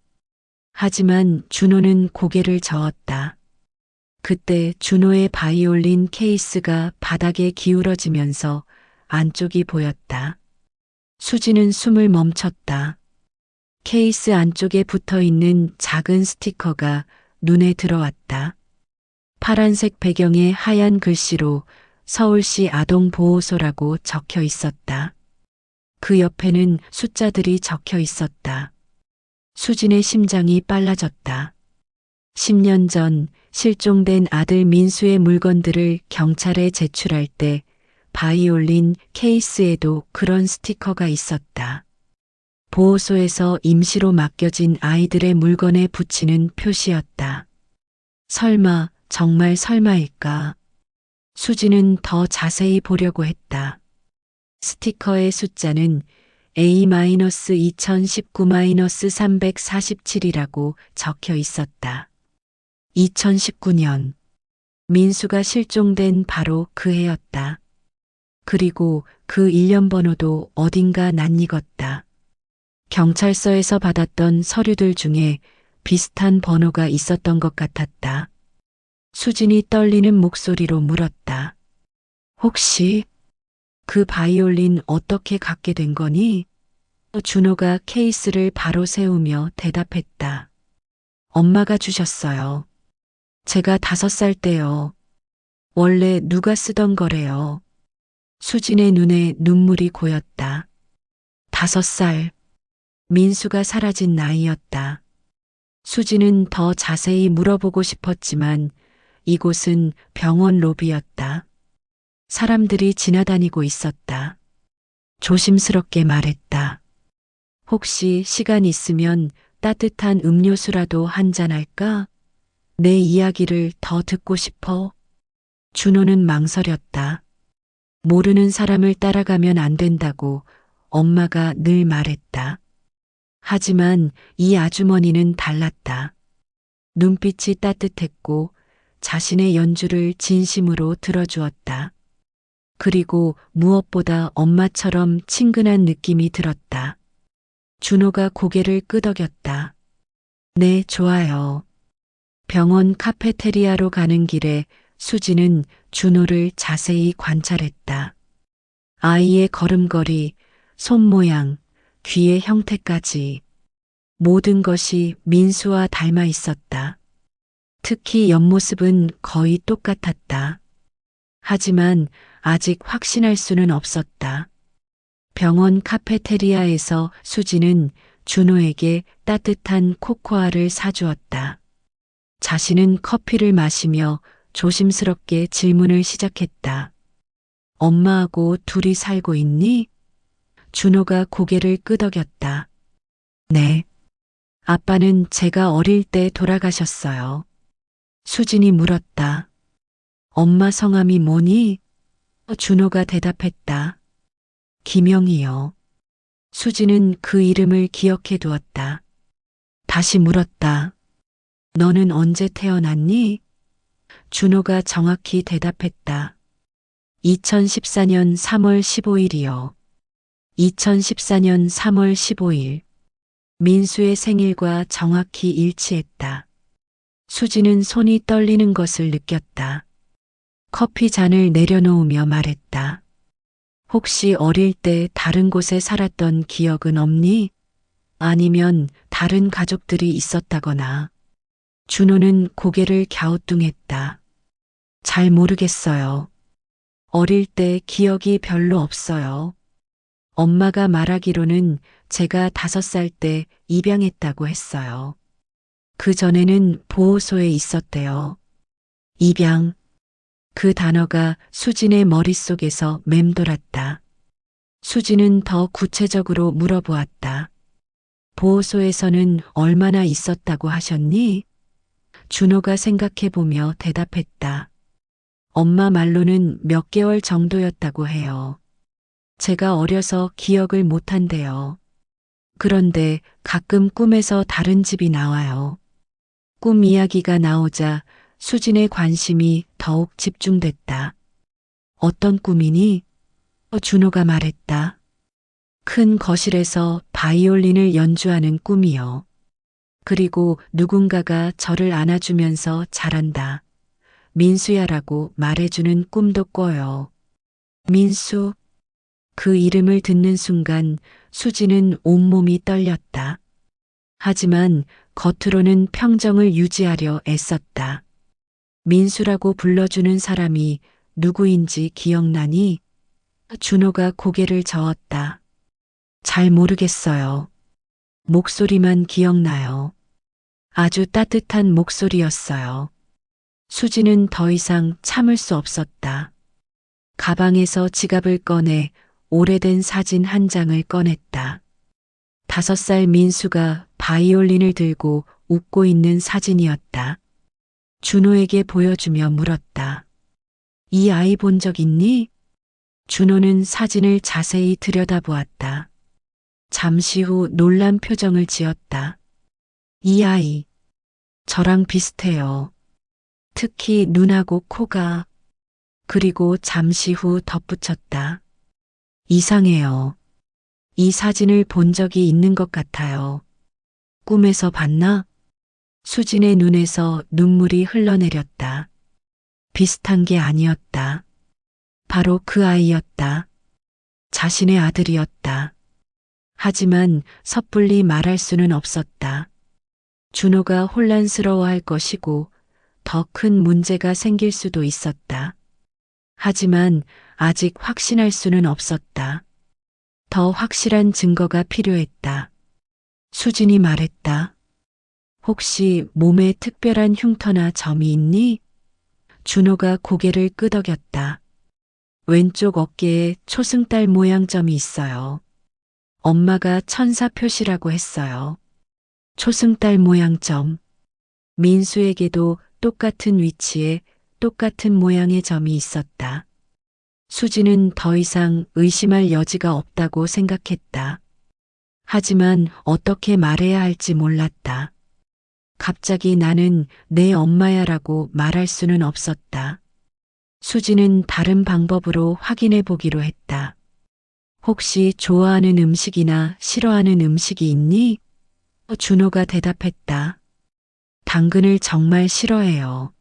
A: 하지만 준호는 고개를 저었다. 그때 준호의 바이올린 케이스가 바닥에 기울어지면서 안쪽이 보였다. 수지는 숨을 멈췄다. 케이스 안쪽에 붙어 있는 작은 스티커가 눈에 들어왔다. 파란색 배경에 하얀 글씨로 서울시 아동보호소라고 적혀 있었다. 그 옆에는 숫자들이 적혀 있었다. 수진의 심장이 빨라졌다. 10년 전 실종된 아들 민수의 물건들을 경찰에 제출할 때 바이올린 케이스에도 그런 스티커가 있었다. 보호소에서 임시로 맡겨진 아이들의 물건에 붙이는 표시였다. 설마, 정말 설마일까? 수지는 더 자세히 보려고 했다. 스티커의 숫자는 A-2019-347이라고 적혀 있었다. 2019년. 민수가 실종된 바로 그 해였다. 그리고 그 일련 번호도 어딘가 낯익었다. 경찰서에서 받았던 서류들 중에 비슷한 번호가 있었던 것 같았다. 수진이 떨리는 목소리로 물었다. 혹시 그 바이올린 어떻게 갖게 된 거니? 준호가 케이스를 바로 세우며 대답했다. 엄마가 주셨어요. 제가 5살 때요. 원래 누가 쓰던 거래요. 수진의 눈에 눈물이 고였다. 5살. 민수가 사라진 나이였다. 수진은 더 자세히 물어보고 싶었지만 이곳은 병원 로비였다. 사람들이 지나다니고 있었다. 조심스럽게 말했다. 혹시 시간 있으면 따뜻한 음료수라도 한잔 할까? 내 이야기를 더 듣고 싶어. 준호는 망설였다. 모르는 사람을 따라가면 안 된다고 엄마가 늘 말했다. 하지만 이 아주머니는 달랐다. 눈빛이 따뜻했고 자신의 연주를 진심으로 들어주었다. 그리고 무엇보다 엄마처럼 친근한 느낌이 들었다. 준호가 고개를 끄덕였다. 네, 좋아요. 병원 카페테리아로 가는 길에 수지는 준호를 자세히 관찰했다. 아이의 걸음걸이, 손 모양, 귀의 형태까지 모든 것이 민수와 닮아 있었다. 특히 옆모습은 거의 똑같았다. 하지만 아직 확신할 수는 없었다. 병원 카페테리아에서 수지는 준호에게 따뜻한 코코아를 사주었다. 자신은 커피를 마시며 조심스럽게 질문을 시작했다. 엄마하고 둘이 살고 있니? 준호가 고개를 끄덕였다. 네. 아빠는 제가 어릴 때 돌아가셨어요. 수진이 물었다. 엄마 성함이 뭐니? 준호가 대답했다. 김영희요. 수지는 그 이름을 기억해 두었다. 다시 물었다. 너는 언제 태어났니? 준호가 정확히 대답했다. 2014년 3월 15일이요. 2014년 3월 15일. 민수의 생일과 정확히 일치했다. 수지는 손이 떨리는 것을 느꼈다. 커피 잔을 내려놓으며 말했다. 혹시 어릴 때 다른 곳에 살았던 기억은 없니? 아니면 다른 가족들이 있었다거나. 준호는 고개를 갸우뚱했다. 잘 모르겠어요. 어릴 때 기억이 별로 없어요. 엄마가 말하기로는 제가 5살 때 입양했다고 했어요. 그 전에는 보호소에 있었대요. 입양. 그 단어가 수진의 머릿속에서 맴돌았다. 수진은 더 구체적으로 물어보았다. 보호소에서는 얼마나 있었다고 하셨니? 준호가 생각해보며 대답했다. 엄마 말로는 몇 개월 정도였다고 해요. 제가 어려서 기억을 못한대요. 그런데 가끔 꿈에서 다른 집이 나와요. 꿈 이야기가 나오자 수진의 관심이 더욱 집중됐다. 어떤 꿈이니? 준호가 말했다. 큰 거실에서 바이올린을 연주하는 꿈이요. 그리고 누군가가 저를 안아주면서 잘한다. 민수야라고 말해주는 꿈도 꿔요. 민수. 그 이름을 듣는 순간 수지는 온몸이 떨렸다. 하지만 겉으로는 평정을 유지하려 애썼다. 민수라고 불러주는 사람이 누구인지 기억나니? 준호가 고개를 저었다. 잘 모르겠어요. 목소리만 기억나요. 아주 따뜻한 목소리였어요. 수지는 더 이상 참을 수 없었다. 가방에서 지갑을 꺼내 오래된 사진 한 장을 꺼냈다. 5살 민수가 바이올린을 들고 웃고 있는 사진이었다. 준호에게 보여주며 물었다. 이 아이 본 적 있니? 준호는 사진을 자세히 들여다보았다. 잠시 후 놀란 표정을 지었다. 이 아이, 저랑 비슷해요. 특히 눈하고 코가. 그리고 잠시 후 덧붙였다. 이상해요. 이 사진을 본 적이 있는 것 같아요. 꿈에서 봤나? 수진의 눈에서 눈물이 흘러내렸다. 비슷한 게 아니었다. 바로 그 아이였다. 자신의 아들이었다. 하지만 섣불리 말할 수는 없었다. 준호가 혼란스러워할 것이고 더 큰 문제가 생길 수도 있었다. 하지만 아직 확신할 수는 없었다. 더 확실한 증거가 필요했다. 수진이 말했다. 혹시 몸에 특별한 흉터나 점이 있니? 준호가 고개를 끄덕였다. 왼쪽 어깨에 초승달 모양 점이 있어요. 엄마가 천사 표시라고 했어요. 초승달 모양 점. 민수에게도 똑같은 위치에 똑같은 모양의 점이 있었다. 수지는 더 이상 의심할 여지가 없다고 생각했다. 하지만 어떻게 말해야 할지 몰랐다. 갑자기 나는 내 엄마야라고 말할 수는 없었다. 수지는 다른 방법으로 확인해 보기로 했다. 혹시 좋아하는 음식이나 싫어하는 음식이 있니? 준호가 대답했다. 당근을 정말 싫어해요.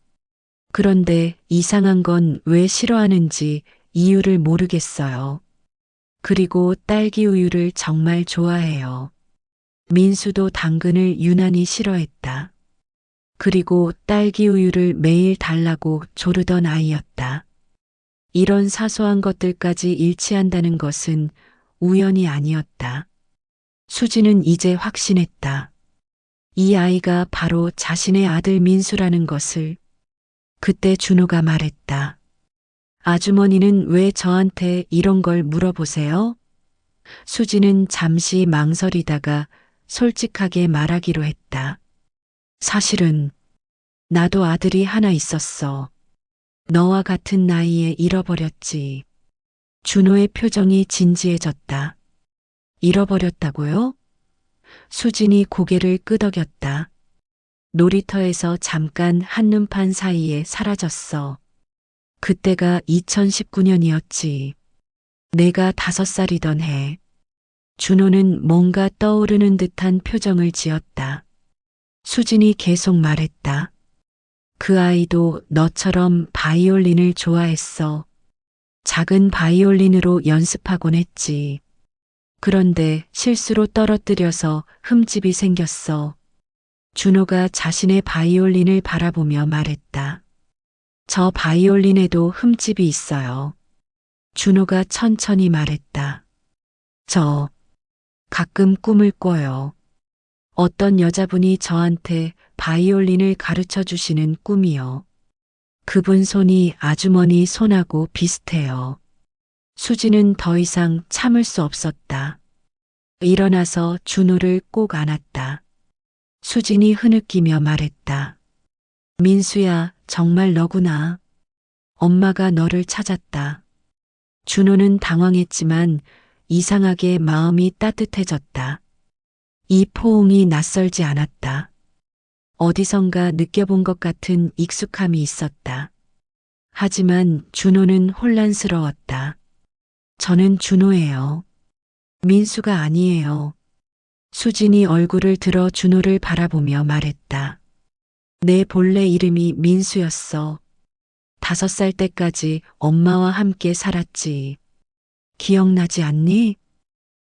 A: 그런데 이상한 건 왜 싫어하는지 이유를 모르겠어요. 그리고 딸기 우유를 정말 좋아해요. 민수도 당근을 유난히 싫어했다. 그리고 딸기 우유를 매일 달라고 조르던 아이였다. 이런 사소한 것들까지 일치한다는 것은 우연이 아니었다. 수지는 이제 확신했다. 이 아이가 바로 자신의 아들 민수라는 것을. 그때 준호가 말했다. 아주머니는 왜 저한테 이런 걸 물어보세요? 수지는 잠시 망설이다가 솔직하게 말하기로 했다. 사실은 나도 아들이 하나 있었어. 너와 같은 나이에 잃어버렸지. 준호의 표정이 진지해졌다. 잃어버렸다고요? 수진이 고개를 끄덕였다. 놀이터에서 잠깐 한눈판 사이에 사라졌어. 그때가 2019년이었지. 내가 5살이던 해. 준호는 뭔가 떠오르는 듯한 표정을 지었다. 수진이 계속 말했다. 그 아이도 너처럼 바이올린을 좋아했어. 작은 바이올린으로 연습하곤 했지. 그런데 실수로 떨어뜨려서 흠집이 생겼어. 준호가 자신의 바이올린을 바라보며 말했다. 저 바이올린에도 흠집이 있어요. 준호가 천천히 말했다. 저 가끔 꿈을 꿔요. 어떤 여자분이 저한테 바이올린을 가르쳐 주시는 꿈이요. 그분 손이 아주머니 손하고 비슷해요. 수지는 더 이상 참을 수 없었다. 일어나서 준호를 꼭 안았다. 수진이 흐느끼며 말했다. 민수야, 정말 너구나. 엄마가 너를 찾았다. 준호는 당황했지만 이상하게 마음이 따뜻해졌다. 이 포옹이 낯설지 않았다. 어디선가 느껴본 것 같은 익숙함이 있었다. 하지만 준호는 혼란스러웠다. 저는 준호예요. 민수가 아니에요. 수진이 얼굴을 들어 준호를 바라보며 말했다. 내 본래 이름이 민수였어. 5살 때까지 엄마와 함께 살았지. 기억나지 않니?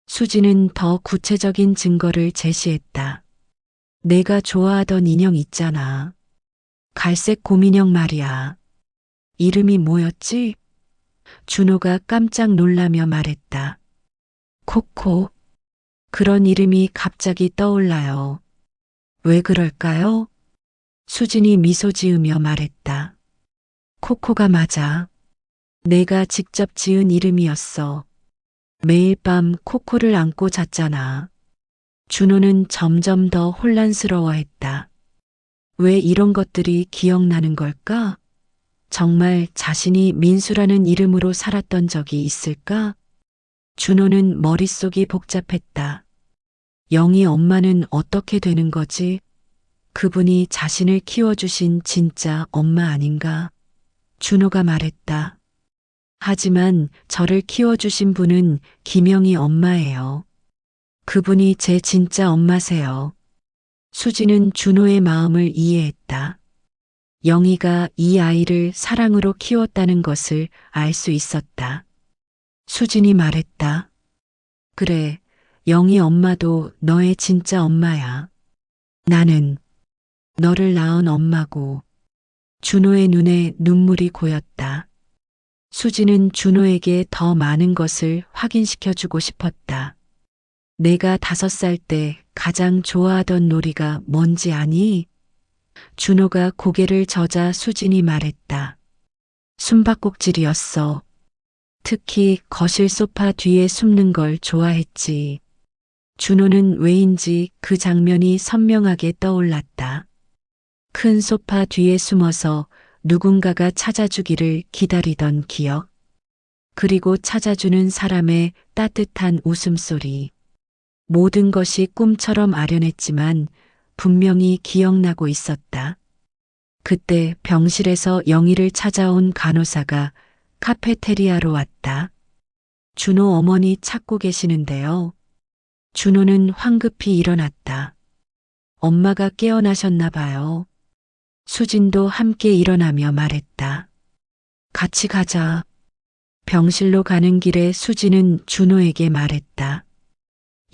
A: 수진은 더 구체적인 증거를 제시했다. 내가 좋아하던 인형 있잖아. 갈색 곰인형 말이야. 이름이 뭐였지? 준호가 깜짝 놀라며 말했다. 코코. 그런 이름이 갑자기 떠올라요. 왜 그럴까요? 수진이 미소 지으며 말했다. 코코가 맞아. 내가 직접 지은 이름이었어. 매일 밤 코코를 안고 잤잖아. 준호는 점점 더 혼란스러워했다. 왜 이런 것들이 기억나는 걸까? 정말 자신이 민수라는 이름으로 살았던 적이 있을까? 준호는 머릿속이 복잡했다. 영희 엄마는 어떻게 되는 거지? 그분이 자신을 키워주신 진짜 엄마 아닌가? 준호가 말했다. 하지만 저를 키워주신 분은 김영희 엄마예요. 그분이 제 진짜 엄마세요. 수지는 준호의 마음을 이해했다. 영희가 이 아이를 사랑으로 키웠다는 것을 알 수 있었다. 수진이 말했다. 그래, 영희 엄마도 너의 진짜 엄마야. 나는 너를 낳은 엄마고. 준호의 눈에 눈물이 고였다. 수지는 준호에게 더 많은 것을 확인시켜주고 싶었다. 내가 5살 때 가장 좋아하던 놀이가 뭔지 아니? 준호가 고개를 저자 수진이 말했다. 숨바꼭질이었어. 특히 거실 소파 뒤에 숨는 걸 좋아했지. 준호는 왜인지 그 장면이 선명하게 떠올랐다. 큰 소파 뒤에 숨어서 누군가가 찾아주기를 기다리던 기억. 그리고 찾아주는 사람의 따뜻한 웃음소리. 모든 것이 꿈처럼 아련했지만 분명히 기억나고 있었다. 그때 병실에서 영희를 찾아온 간호사가 카페테리아로 왔다. 준호 어머니 찾고 계시는데요. 준호는 황급히 일어났다. 엄마가 깨어나셨나 봐요. 수진도 함께 일어나며 말했다. 같이 가자. 병실로 가는 길에 수진은 준호에게 말했다.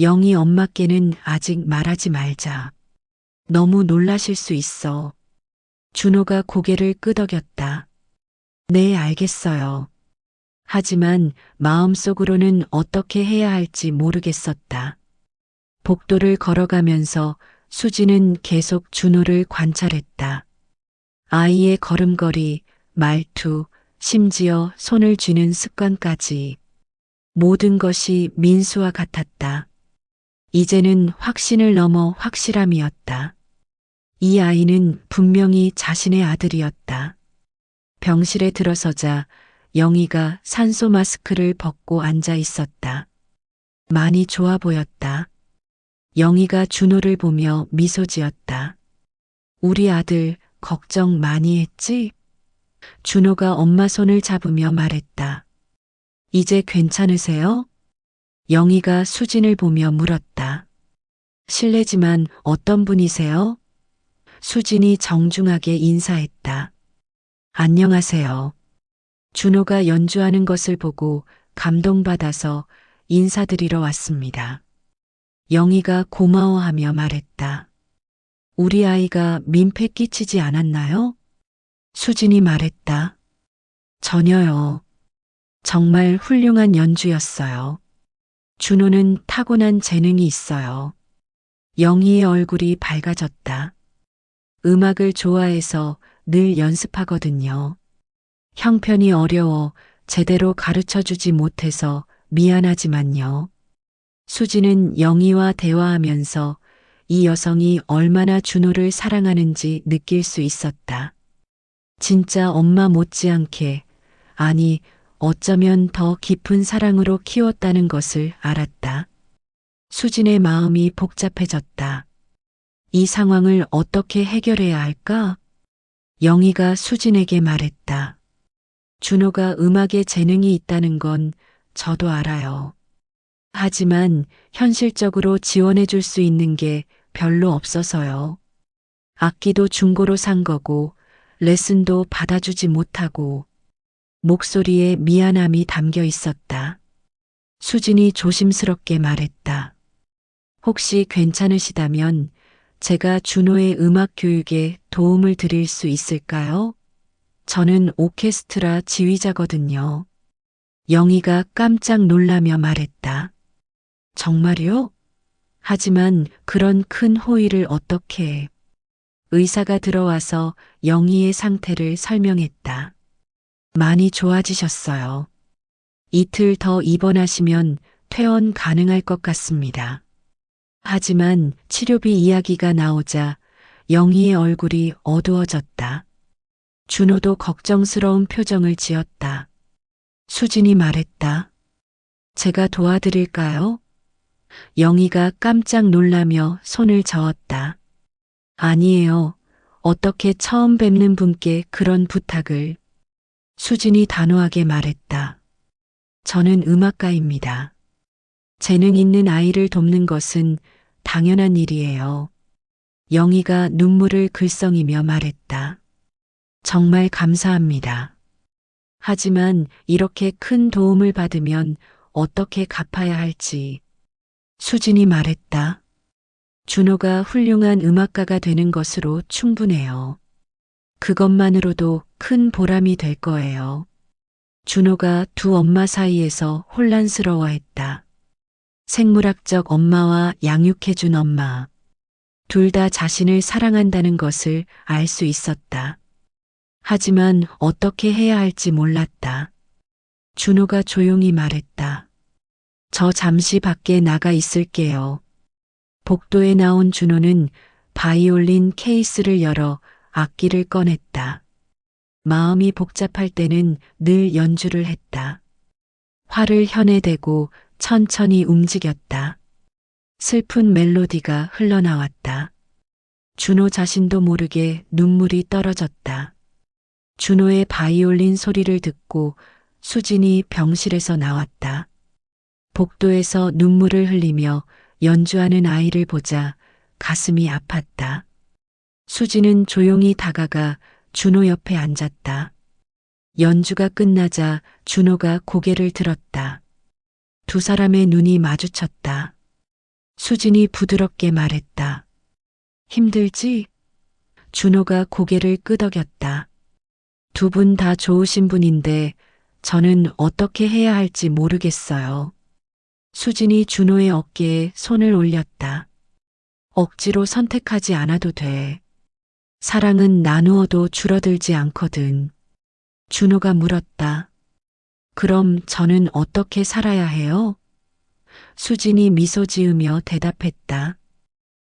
A: 영희 엄마께는 아직 말하지 말자. 너무 놀라실 수 있어. 준호가 고개를 끄덕였다. 네, 알겠어요. 하지만 마음속으로는 어떻게 해야 할지 모르겠었다. 복도를 걸어가면서 수지는 계속 준호를 관찰했다. 아이의 걸음걸이, 말투, 심지어 손을 쥐는 습관까지. 모든 것이 민수와 같았다. 이제는 확신을 넘어 확실함이었다. 이 아이는 분명히 자신의 아들이었다. 병실에 들어서자 영희가 산소 마스크를 벗고 앉아 있었다. 많이 좋아 보였다. 영희가 준호를 보며 미소 지었다. 우리 아들 걱정 많이 했지? 준호가 엄마 손을 잡으며 말했다. 이제 괜찮으세요? 영희가 수진을 보며 물었다. 실례지만 어떤 분이세요? 수진이 정중하게 인사했다. 안녕하세요. 준호가 연주하는 것을 보고 감동받아서 인사드리러 왔습니다. 영희가 고마워하며 말했다. 우리 아이가 민폐 끼치지 않았나요? 수진이 말했다. 전혀요. 정말 훌륭한 연주였어요. 준호는 타고난 재능이 있어요. 영희의 얼굴이 밝아졌다. 음악을 좋아해서 늘 연습하거든요. 형편이 어려워 제대로 가르쳐 주지 못해서 미안하지만요. 수지는 영희와 대화하면서 이 여성이 얼마나 준호를 사랑하는지 느낄 수 있었다. 진짜 엄마 못지않게, 아니, 어쩌면 더 깊은 사랑으로 키웠다는 것을 알았다. 수진의 마음이 복잡해졌다. 이 상황을 어떻게 해결해야 할까? 영희가 수진에게 말했다. 준호가 음악에 재능이 있다는 건 저도 알아요. 하지만 현실적으로 지원해 줄 수 있는 게 별로 없어서요. 악기도 중고로 산 거고 레슨도 받아주지 못하고 목소리에 미안함이 담겨 있었다. 수진이 조심스럽게 말했다. 혹시 괜찮으시다면 제가 준호의 음악 교육에 도움을 드릴 수 있을까요? 저는 오케스트라 지휘자거든요. 영희가 깜짝 놀라며 말했다. 정말요? 하지만 그런 큰 호의를 어떻게 해? 의사가 들어와서 영희의 상태를 설명했다. 많이 좋아지셨어요. 이틀 더 입원하시면 퇴원 가능할 것 같습니다. 하지만 치료비 이야기가 나오자 영희의 얼굴이 어두워졌다. 준호도 걱정스러운 표정을 지었다. 수진이 말했다. 제가 도와드릴까요? 영희가 깜짝 놀라며 손을 저었다. 아니에요. 어떻게 처음 뵙는 분께 그런 부탁을. 수진이 단호하게 말했다. 저는 음악가입니다. 재능 있는 아이를 돕는 것은 당연한 일이에요. 영희가 눈물을 글썽이며 말했다. 정말 감사합니다. 하지만 이렇게 큰 도움을 받으면 어떻게 갚아야 할지. 수진이 말했다. 준호가 훌륭한 음악가가 되는 것으로 충분해요. 그것만으로도 큰 보람이 될 거예요. 준호가 두 엄마 사이에서 혼란스러워했다. 생물학적 엄마와 양육해준 엄마. 둘 다 자신을 사랑한다는 것을 알 수 있었다. 하지만 어떻게 해야 할지 몰랐다. 준호가 조용히 말했다. 저 잠시 밖에 나가 있을게요. 복도에 나온 준호는 바이올린 케이스를 열어 악기를 꺼냈다. 마음이 복잡할 때는 늘 연주를 했다. 활을 혀내 대고 천천히 움직였다. 슬픈 멜로디가 흘러나왔다. 준호 자신도 모르게 눈물이 떨어졌다. 준호의 바이올린 소리를 듣고 수진이 병실에서 나왔다. 복도에서 눈물을 흘리며 연주하는 아이를 보자 가슴이 아팠다. 수진은 조용히 다가가 준호 옆에 앉았다. 연주가 끝나자 준호가 고개를 들었다. 두 사람의 눈이 마주쳤다. 수진이 부드럽게 말했다. 힘들지? 준호가 고개를 끄덕였다. 두 분 다 좋으신 분인데 저는 어떻게 해야 할지 모르겠어요. 수진이 준호의 어깨에 손을 올렸다. 억지로 선택하지 않아도 돼. 사랑은 나누어도 줄어들지 않거든. 준호가 물었다. 그럼 저는 어떻게 살아야 해요? 수진이 미소 지으며 대답했다.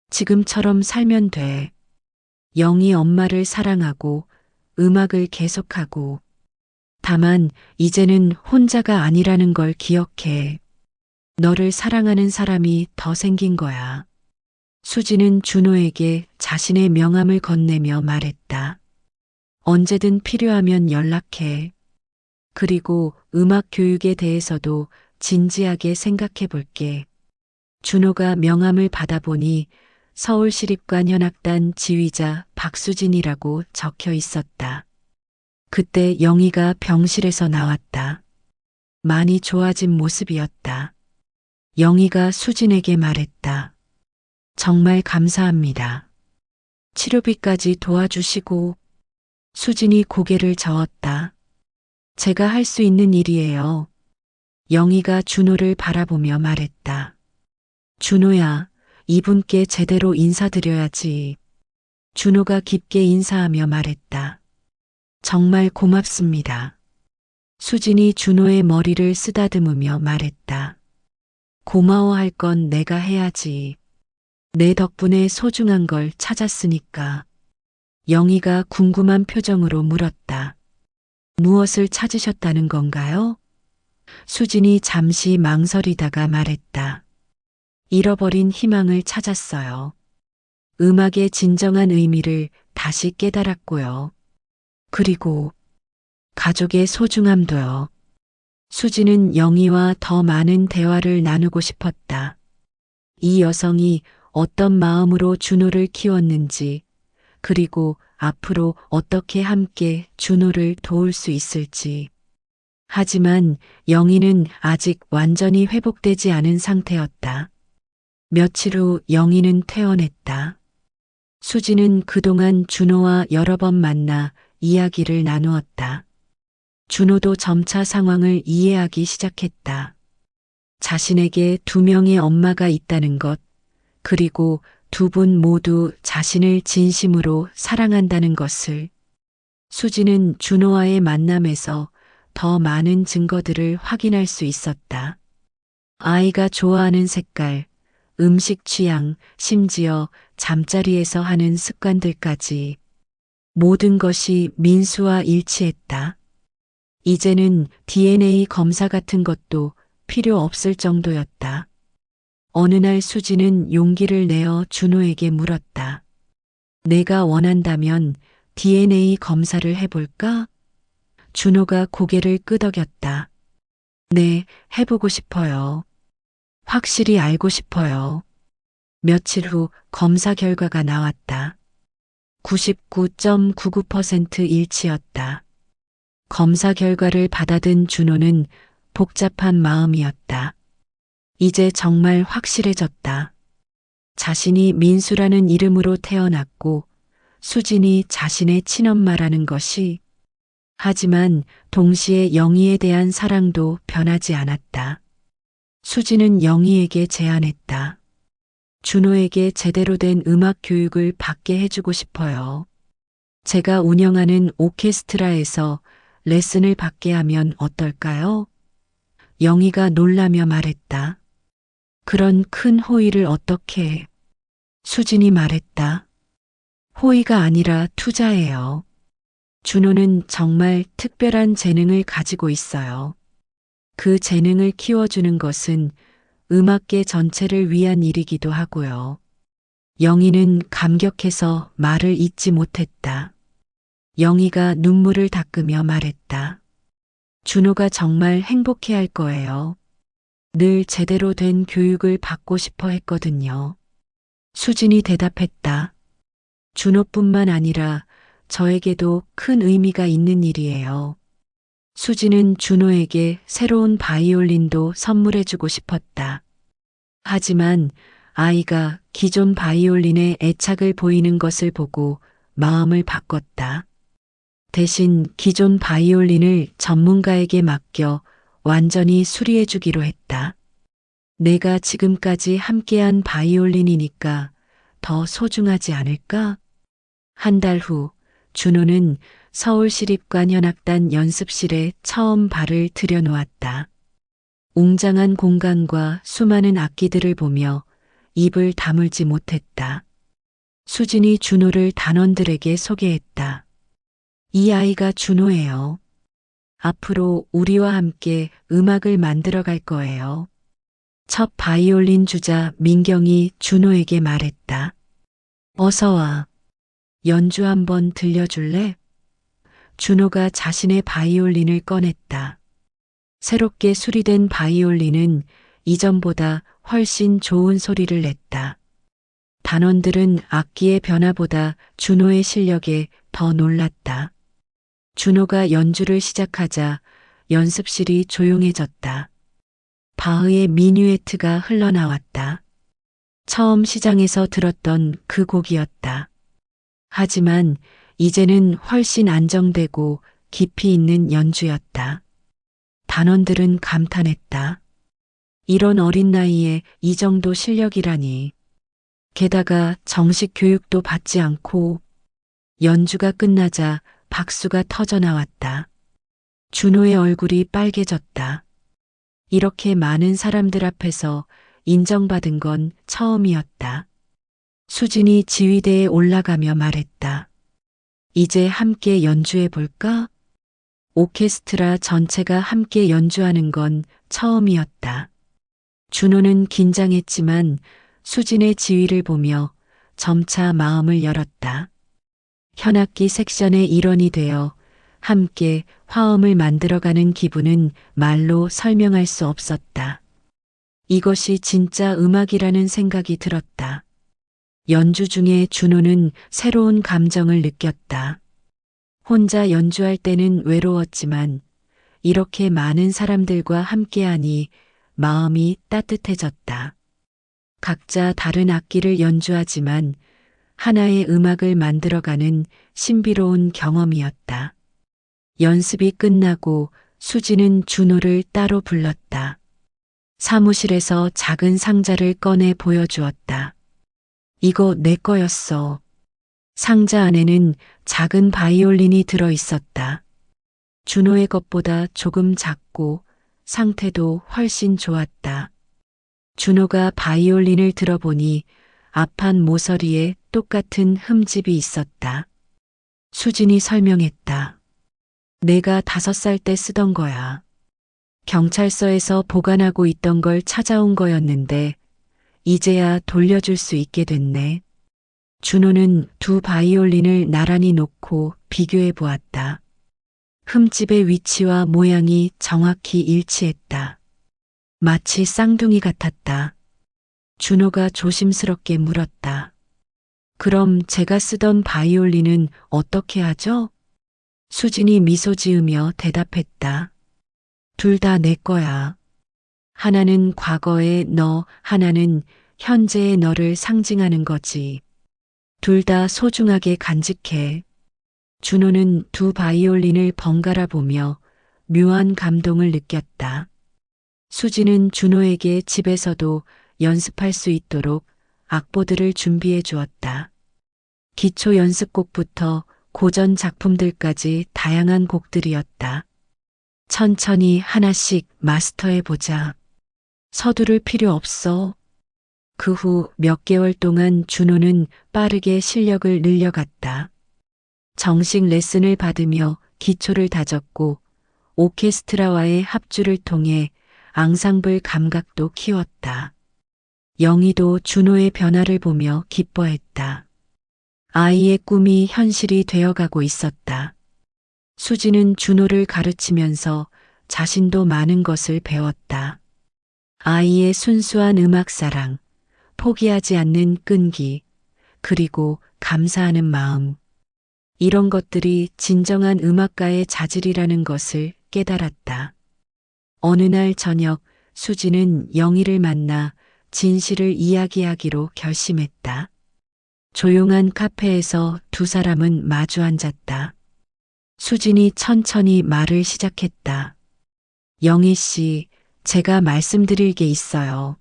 A: 지금처럼 살면 돼. 영희 엄마를 사랑하고 음악을 계속하고. 다만 이제는 혼자가 아니라는 걸 기억해. 너를 사랑하는 사람이 더 생긴 거야. 수지는 준호에게 자신의 명함을 건네며 말했다. 언제든 필요하면 연락해. 그리고 음악 교육에 대해서도 진지하게 생각해 볼게. 준호가 명함을 받아보니 서울시립관 현악단 지휘자 박수진이라고 적혀 있었다. 그때 영희가 병실에서 나왔다. 많이 좋아진 모습이었다. 영희가 수진에게 말했다. 정말 감사합니다. 치료비까지 도와주시고. 수진이 고개를 저었다. 제가 할 수 있는 일이에요. 영희가 준호를 바라보며 말했다. 준호야, 이분께 제대로 인사드려야지. 준호가 깊게 인사하며 말했다. 정말 고맙습니다. 수진이 준호의 머리를 쓰다듬으며 말했다. 고마워할 건 내가 해야지. 내 덕분에 소중한 걸 찾았으니까. 영희가 궁금한 표정으로 물었다. 무엇을 찾으셨다는 건가요? 수진이 잠시 망설이다가 말했다. 잃어버린 희망을 찾았어요. 음악의 진정한 의미를 다시 깨달았고요. 그리고 가족의 소중함도요. 수지는 영희와 더 많은 대화를 나누고 싶었다. 이 여성이 어떤 마음으로 준호를 키웠는지, 그리고 앞으로 어떻게 함께 준호를 도울 수 있을지. 하지만 영희는 아직 완전히 회복되지 않은 상태였다. 며칠 후 영희는 퇴원했다. 수지는 그동안 준호와 여러 번 만나 이야기를 나누었다. 준호도 점차 상황을 이해하기 시작했다. 자신에게 두 명의 엄마가 있다는 것, 그리고 두 분 모두 자신을 진심으로 사랑한다는 것을. 수지는 준호와의 만남에서 더 많은 증거들을 확인할 수 있었다. 아이가 좋아하는 색깔, 음식 취향, 심지어 잠자리에서 하는 습관들까지 모든 것이 민수와 일치했다. 이제는 DNA 검사 같은 것도 필요 없을 정도였다. 어느 날 수지는 용기를 내어 준호에게 물었다. 내가 원한다면 DNA 검사를 해볼까? 준호가 고개를 끄덕였다. 네, 해보고 싶어요. 확실히 알고 싶어요. 며칠 후 검사 결과가 나왔다. 99.99% 일치였다. 검사 결과를 받아든 준호는 복잡한 마음이었다. 이제 정말 확실해졌다. 자신이 민수라는 이름으로 태어났고 수진이 자신의 친엄마라는 것이. 하지만 동시에 영희에 대한 사랑도 변하지 않았다. 수진은 영희에게 제안했다. 준호에게 제대로 된 음악 교육을 받게 해주고 싶어요. 제가 운영하는 오케스트라에서 레슨을 받게 하면 어떨까요? 영희가 놀라며 말했다. 그런 큰 호의를 어떻게 해? 수진이 말했다. 호의가 아니라 투자예요. 준호는 정말 특별한 재능을 가지고 있어요. 그 재능을 키워주는 것은 음악계 전체를 위한 일이기도 하고요. 영희는 감격해서 말을 잇지 못했다. 영희가 눈물을 닦으며 말했다. 준호가 정말 행복해할 거예요. 늘 제대로 된 교육을 받고 싶어 했거든요. 수진이 대답했다. 준호뿐만 아니라 저에게도 큰 의미가 있는 일이에요. 수진은 준호에게 새로운 바이올린도 선물해주고 싶었다. 하지만 아이가 기존 바이올린에 애착을 보이는 것을 보고 마음을 바꿨다. 대신 기존 바이올린을 전문가에게 맡겨 완전히 수리해주기로 했다. 내가 지금까지 함께한 바이올린이니까 더 소중하지 않을까? 한 달 후 준호는 서울시립관 현악단 연습실에 처음 발을 들여놓았다. 웅장한 공간과 수많은 악기들을 보며 입을 다물지 못했다. 수진이 준호를 단원들에게 소개했다. 이 아이가 준호예요. 앞으로 우리와 함께 음악을 만들어 갈 거예요. 첫 바이올린 주자 민경이 준호에게 말했다. 어서 와. 연주 한번 들려줄래? 준호가 자신의 바이올린을 꺼냈다. 새롭게 수리된 바이올린은 이전보다 훨씬 좋은 소리를 냈다. 단원들은 악기의 변화보다 준호의 실력에 더 놀랐다. 준호가 연주를 시작하자 연습실이 조용해졌다. 바흐의 미뉴에트가 흘러나왔다. 처음 시장에서 들었던 그 곡이었다. 하지만 이제는 훨씬 안정되고 깊이 있는 연주였다. 단원들은 감탄했다. 이런 어린 나이에 이 정도 실력이라니. 게다가 정식 교육도 받지 않고. 연주가 끝나자 박수가 터져 나왔다. 준호의 얼굴이 빨개졌다. 이렇게 많은 사람들 앞에서 인정받은 건 처음이었다. 수진이 지휘대에 올라가며 말했다. 이제 함께 연주해 볼까? 오케스트라 전체가 함께 연주하는 건 처음이었다. 준호는 긴장했지만 수진의 지휘를 보며 점차 마음을 열었다. 현악기 섹션의 일원이 되어 함께 화음을 만들어가는 기분은 말로 설명할 수 없었다. 이것이 진짜 음악이라는 생각이 들었다. 연주 중에 준호는 새로운 감정을 느꼈다. 혼자 연주할 때는 외로웠지만 이렇게 많은 사람들과 함께하니 마음이 따뜻해졌다. 각자 다른 악기를 연주하지만 하나의 음악을 만들어가는 신비로운 경험이었다. 연습이 끝나고 수지는 준호를 따로 불렀다. 사무실에서 작은 상자를 꺼내 보여주었다. 이거 내 거였어. 상자 안에는 작은 바이올린이 들어 있었다. 준호의 것보다 조금 작고 상태도 훨씬 좋았다. 준호가 바이올린을 들어보니 앞판 모서리에 똑같은 흠집이 있었다. 수진이 설명했다. 내가 5살 때 쓰던 거야. 경찰서에서 보관하고 있던 걸 찾아온 거였는데 이제야 돌려줄 수 있게 됐네. 준호는 두 바이올린을 나란히 놓고 비교해 보았다. 흠집의 위치와 모양이 정확히 일치했다. 마치 쌍둥이 같았다. 준호가 조심스럽게 물었다. 그럼 제가 쓰던 바이올린은 어떻게 하죠? 수진이 미소 지으며 대답했다. 둘 다 내 거야. 하나는 과거의 너, 하나는 현재의 너를 상징하는 거지. 둘 다 소중하게 간직해. 준호는 두 바이올린을 번갈아 보며 묘한 감동을 느꼈다. 수지는 준호에게 집에서도 연습할 수 있도록 악보들을 준비해 주었다. 기초 연습곡부터 고전 작품들까지 다양한 곡들이었다. 천천히 하나씩 마스터해 보자. 서두를 필요 없어. 그 후 몇 개월 동안 준호는 빠르게 실력을 늘려갔다. 정식 레슨을 받으며 기초를 다졌고 오케스트라와의 합주를 통해 앙상블 감각도 키웠다. 영희도 준호의 변화를 보며 기뻐했다. 아이의 꿈이 현실이 되어가고 있었다. 수지는 준호를 가르치면서 자신도 많은 것을 배웠다. 아이의 순수한 음악사랑, 포기하지 않는 끈기, 그리고 감사하는 마음. 이런 것들이 진정한 음악가의 자질이라는 것을 깨달았다. 어느 날 저녁 수지는 영희를 만나 진실을 이야기하기로 결심했다. 조용한 카페에서 두 사람은 마주 앉았다. 수진이 천천히 말을 시작했다. 영희 씨, 제가 말씀드릴 게 있어요.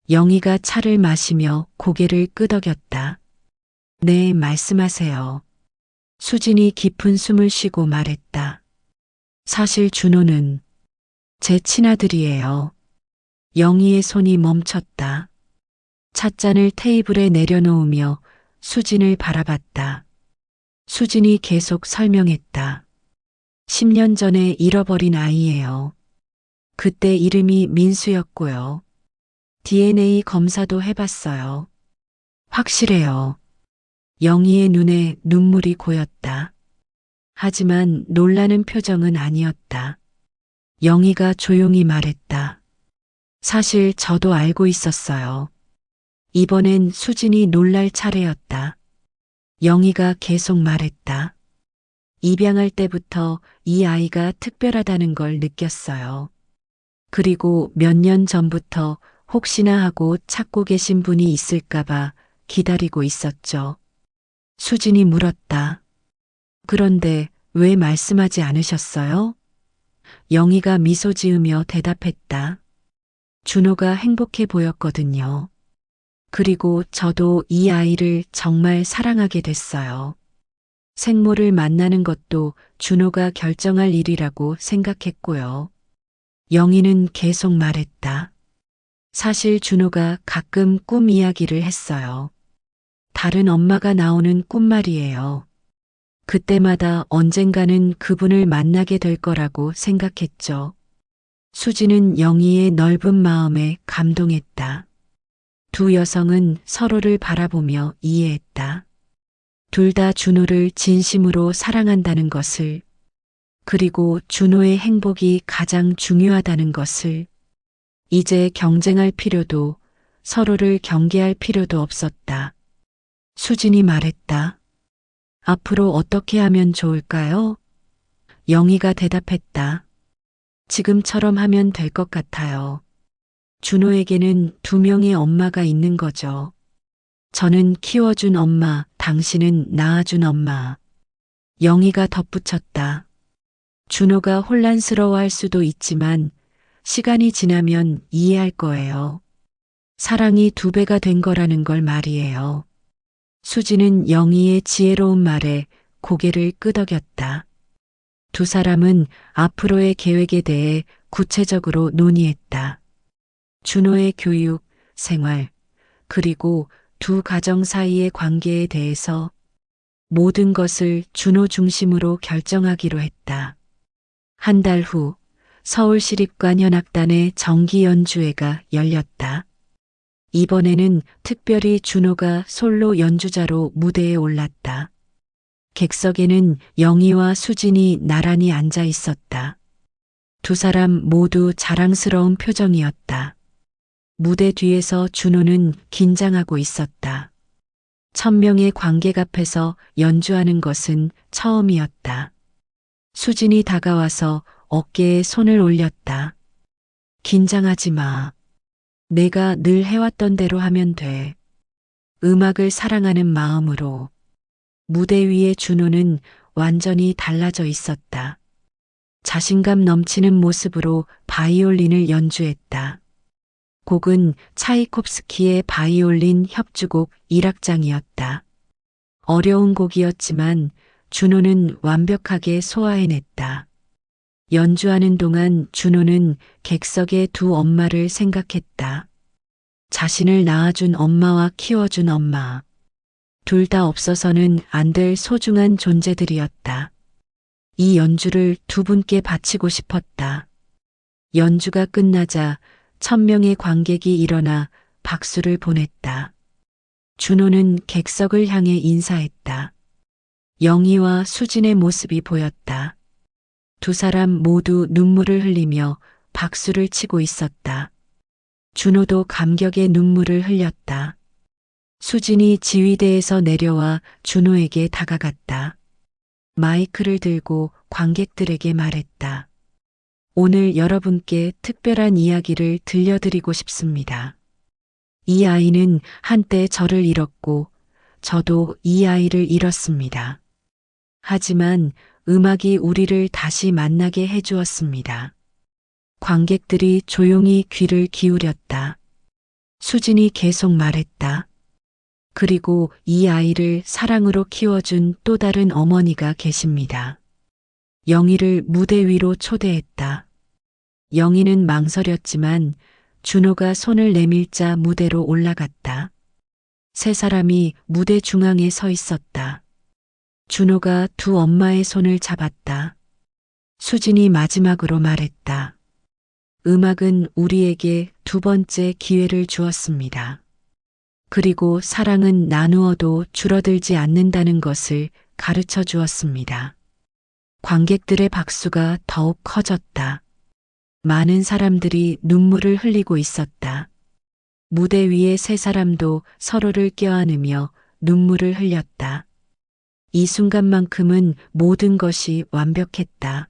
A: 영희가 차를 마시며 고개를 끄덕였다. 네, 말씀하세요. 수진이 깊은 숨을 쉬고 말했다. 사실 준호는 제 친아들이에요. 영희의 손이 멈췄다. 찻잔을 테이블에 내려놓으며 수진을 바라봤다. 수진이 계속 설명했다. 10년 전에 잃어버린 아이예요. 그때 이름이 민수였고요. DNA 검사도 해봤어요. 확실해요. 영희의 눈에 눈물이 고였다. 하지만 놀라는 표정은 아니었다. 영희가 조용히 말했다. 사실 저도 알고 있었어요. 이번엔 수진이 놀랄 차례였다. 영희가 계속 말했다. 입양할 때부터 이 아이가 특별하다는 걸 느꼈어요. 그리고 몇 년 전부터 혹시나 하고 찾고 계신 분이 있을까봐 기다리고 있었죠. 수진이 물었다. 그런데 왜 말씀하지 않으셨어요? 영희가 미소 지으며 대답했다. 준호가 행복해 보였거든요. 그리고 저도 이 아이를 정말 사랑하게 됐어요. 생모를 만나는 것도 준호가 결정할 일이라고 생각했고요. 영희는 계속 말했다. 사실 준호가 가끔 꿈 이야기를 했어요. 다른 엄마가 나오는 꿈 말이에요. 그때마다 언젠가는 그분을 만나게 될 거라고 생각했죠. 수지는 영희의 넓은 마음에 감동했다. 두 여성은 서로를 바라보며 이해했다. 둘 다 준호를 진심으로 사랑한다는 것을, 그리고 준호의 행복이 가장 중요하다는 것을, 이제 경쟁할 필요도 서로를 경계할 필요도 없었다. 수진이 말했다. 앞으로 어떻게 하면 좋을까요? 영희가 대답했다. 지금처럼 하면 될 것 같아요. 준호에게는 두 명의 엄마가 있는 거죠. 저는 키워준 엄마, 당신은 낳아준 엄마. 영희가 덧붙였다. 준호가 혼란스러워할 수도 있지만 시간이 지나면 이해할 거예요. 사랑이 두 배가 된 거라는 걸 말이에요. 수지는 영희의 지혜로운 말에 고개를 끄덕였다. 두 사람은 앞으로의 계획에 대해 구체적으로 논의했다. 준호의 교육, 생활, 그리고 두 가정 사이의 관계에 대해서 모든 것을 준호 중심으로 결정하기로 했다. 한 달 후 서울시립관 현악단의 정기 연주회가 열렸다. 이번에는 특별히 준호가 솔로 연주자로 무대에 올랐다. 객석에는 영희와 수진이 나란히 앉아 있었다. 두 사람 모두 자랑스러운 표정이었다. 무대 뒤에서 준호는 긴장하고 있었다. 1000명의 관객 앞에서 연주하는 것은 처음이었다. 수진이 다가와서 어깨에 손을 올렸다. 긴장하지 마. 내가 늘 해왔던 대로 하면 돼. 음악을 사랑하는 마음으로. 무대 위에 준호는 완전히 달라져 있었다. 자신감 넘치는 모습으로 바이올린을 연주했다. 곡은 차이콥스키의 바이올린 협주곡 1악장이었다. 어려운 곡이었지만 준호는 완벽하게 소화해냈다. 연주하는 동안 준호는 객석의 두 엄마를 생각했다. 자신을 낳아준 엄마와 키워준 엄마. 둘 다 없어서는 안 될 소중한 존재들이었다. 이 연주를 두 분께 바치고 싶었다. 연주가 끝나자 1000명의 관객이 일어나 박수를 보냈다. 준호는 객석을 향해 인사했다. 영희와 수진의 모습이 보였다. 두 사람 모두 눈물을 흘리며 박수를 치고 있었다. 준호도 감격의 눈물을 흘렸다. 수진이 지휘대에서 내려와 준호에게 다가갔다. 마이크를 들고 관객들에게 말했다. 오늘 여러분께 특별한 이야기를 들려드리고 싶습니다. 이 아이는 한때 저를 잃었고 저도 이 아이를 잃었습니다. 하지만 음악이 우리를 다시 만나게 해주었습니다. 관객들이 조용히 귀를 기울였다. 수진이 계속 말했다. 그리고 이 아이를 사랑으로 키워준 또 다른 어머니가 계십니다. 영희를 무대 위로 초대했다. 영희는 망설였지만 준호가 손을 내밀자 무대로 올라갔다. 세 사람이 무대 중앙에 서 있었다. 준호가 두 엄마의 손을 잡았다. 수진이 마지막으로 말했다. 음악은 우리에게 두 번째 기회를 주었습니다. 그리고 사랑은 나누어도 줄어들지 않는다는 것을 가르쳐 주었습니다. 관객들의 박수가 더욱 커졌다. 많은 사람들이 눈물을 흘리고 있었다. 무대 위의 세 사람도 서로를 껴안으며 눈물을 흘렸다. 이 순간만큼은 모든 것이 완벽했다.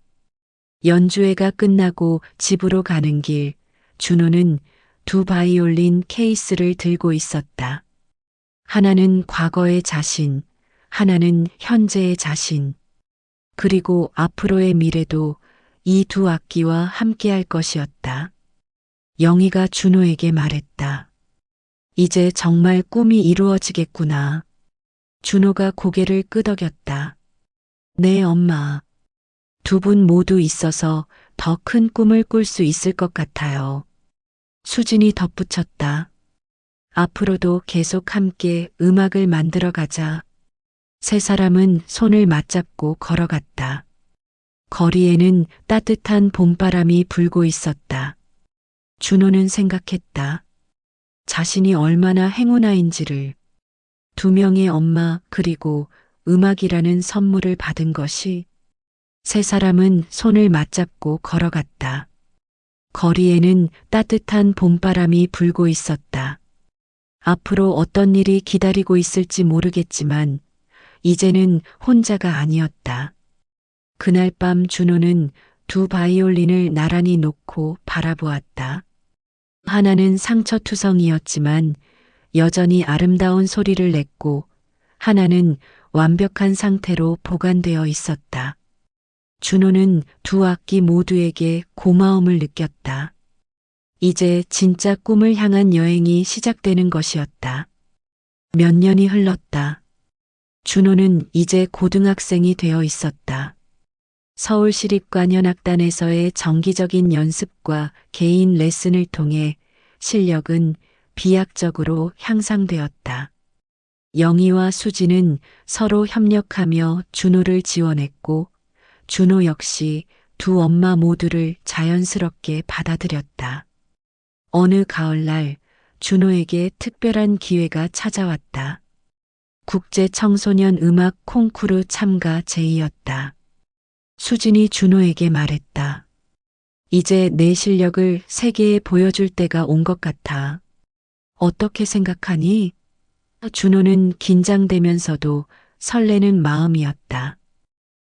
A: 연주회가 끝나고 집으로 가는 길, 준호는 두 바이올린 케이스를 들고 있었다. 하나는 과거의 자신, 하나는 현재의 자신, 그리고 앞으로의 미래도 이 두 악기와 함께할 것이었다. 영희가 준호에게 말했다. 이제 정말 꿈이 이루어지겠구나. 준호가 고개를 끄덕였다. 네, 엄마. 두 분 모두 있어서 더 큰 꿈을 꿀 수 있을 것 같아요. 수진이 덧붙였다. 앞으로도 계속 함께 음악을 만들어 가자. 세 사람은 손을 맞잡고 걸어갔다. 거리에는 따뜻한 봄바람이 불고 있었다. 준호는 생각했다. 자신이 얼마나 행운아인지를. 두 명의 엄마 그리고 음악이라는 선물을 받은 것이. 세 사람은 손을 맞잡고 걸어갔다. 거리에는 따뜻한 봄바람이 불고 있었다. 앞으로 어떤 일이 기다리고 있을지 모르겠지만 이제는 혼자가 아니었다. 그날 밤 준호는 두 바이올린을 나란히 놓고 바라보았다. 하나는 상처투성이었지만 여전히 아름다운 소리를 냈고 하나는 완벽한 상태로 보관되어 있었다. 준호는 두 악기 모두에게 고마움을 느꼈다. 이제 진짜 꿈을 향한 여행이 시작되는 것이었다. 몇 년이 흘렀다. 준호는 이제 고등학생이 되어 있었다. 서울시립관현악단에서의 정기적인 연습과 개인 레슨을 통해 실력은 비약적으로 향상되었다. 영희와 수지는 서로 협력하며 준호를 지원했고 준호 역시 두 엄마 모두를 자연스럽게 받아들였다. 어느 가을날 준호에게 특별한 기회가 찾아왔다. 국제 청소년 음악 콩쿠르 참가 제의였다. 수진이 준호에게 말했다. 이제 내 실력을 세계에 보여줄 때가 온 것 같아. 어떻게 생각하니? 준호는 긴장되면서도 설레는 마음이었다.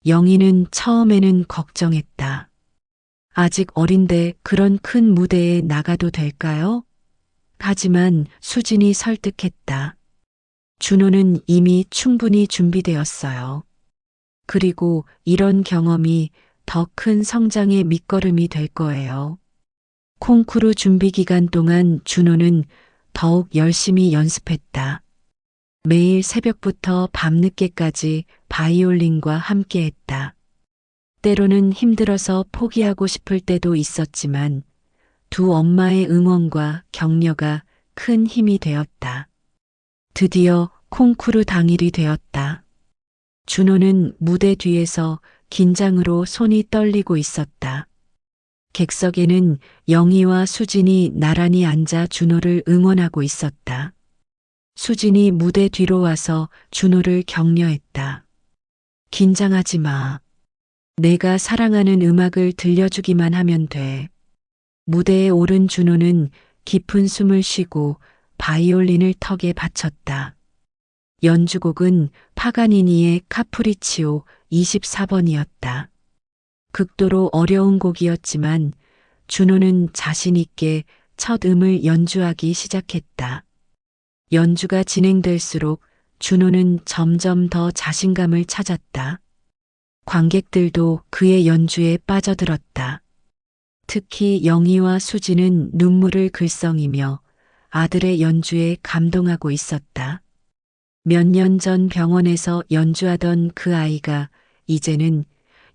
A: 영희는 처음에는 걱정했다. 아직 어린데 그런 큰 무대에 나가도 될까요? 하지만 수진이 설득했다. 준호는 이미 충분히 준비되었어요. 그리고 이런 경험이 더 큰 성장의 밑거름이 될 거예요. 콩쿠르 준비 기간 동안 준호는 더욱 열심히 연습했다. 매일 새벽부터 밤늦게까지 바이올린과 함께했다. 때로는 힘들어서 포기하고 싶을 때도 있었지만 두 엄마의 응원과 격려가 큰 힘이 되었다. 드디어 콩쿠르 당일이 되었다. 준호는 무대 뒤에서 긴장으로 손이 떨리고 있었다. 객석에는 영희와 수진이 나란히 앉아 준호를 응원하고 있었다. 수진이 무대 뒤로 와서 준호를 격려했다. 긴장하지 마. 내가 사랑하는 음악을 들려주기만 하면 돼. 무대에 오른 준호는 깊은 숨을 쉬고 바이올린을 턱에 받쳤다. 연주곡은 파가니니의 카프리치오 24번이었다. 극도로 어려운 곡이었지만 준호는 자신 있게 첫 음을 연주하기 시작했다. 연주가 진행될수록 준호는 점점 더 자신감을 찾았다. 관객들도 그의 연주에 빠져들었다. 특히 영희와 수지는 눈물을 글썽이며 아들의 연주에 감동하고 있었다. 몇 년 전 병원에서 연주하던 그 아이가 이제는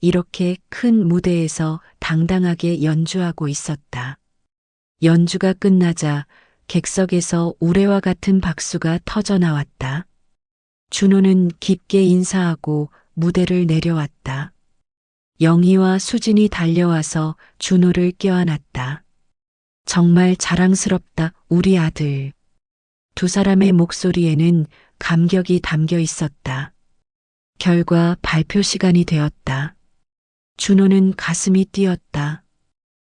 A: 이렇게 큰 무대에서 당당하게 연주하고 있었다. 연주가 끝나자 객석에서 우레와 같은 박수가 터져 나왔다. 준호는 깊게 인사하고 무대를 내려왔다. 영희와 수진이 달려와서 준호를 껴안았다. 정말 자랑스럽다, 우리 아들. 두 사람의 목소리에는 감격이 담겨 있었다. 결과 발표 시간이 되었다. 준호는 가슴이 뛰었다.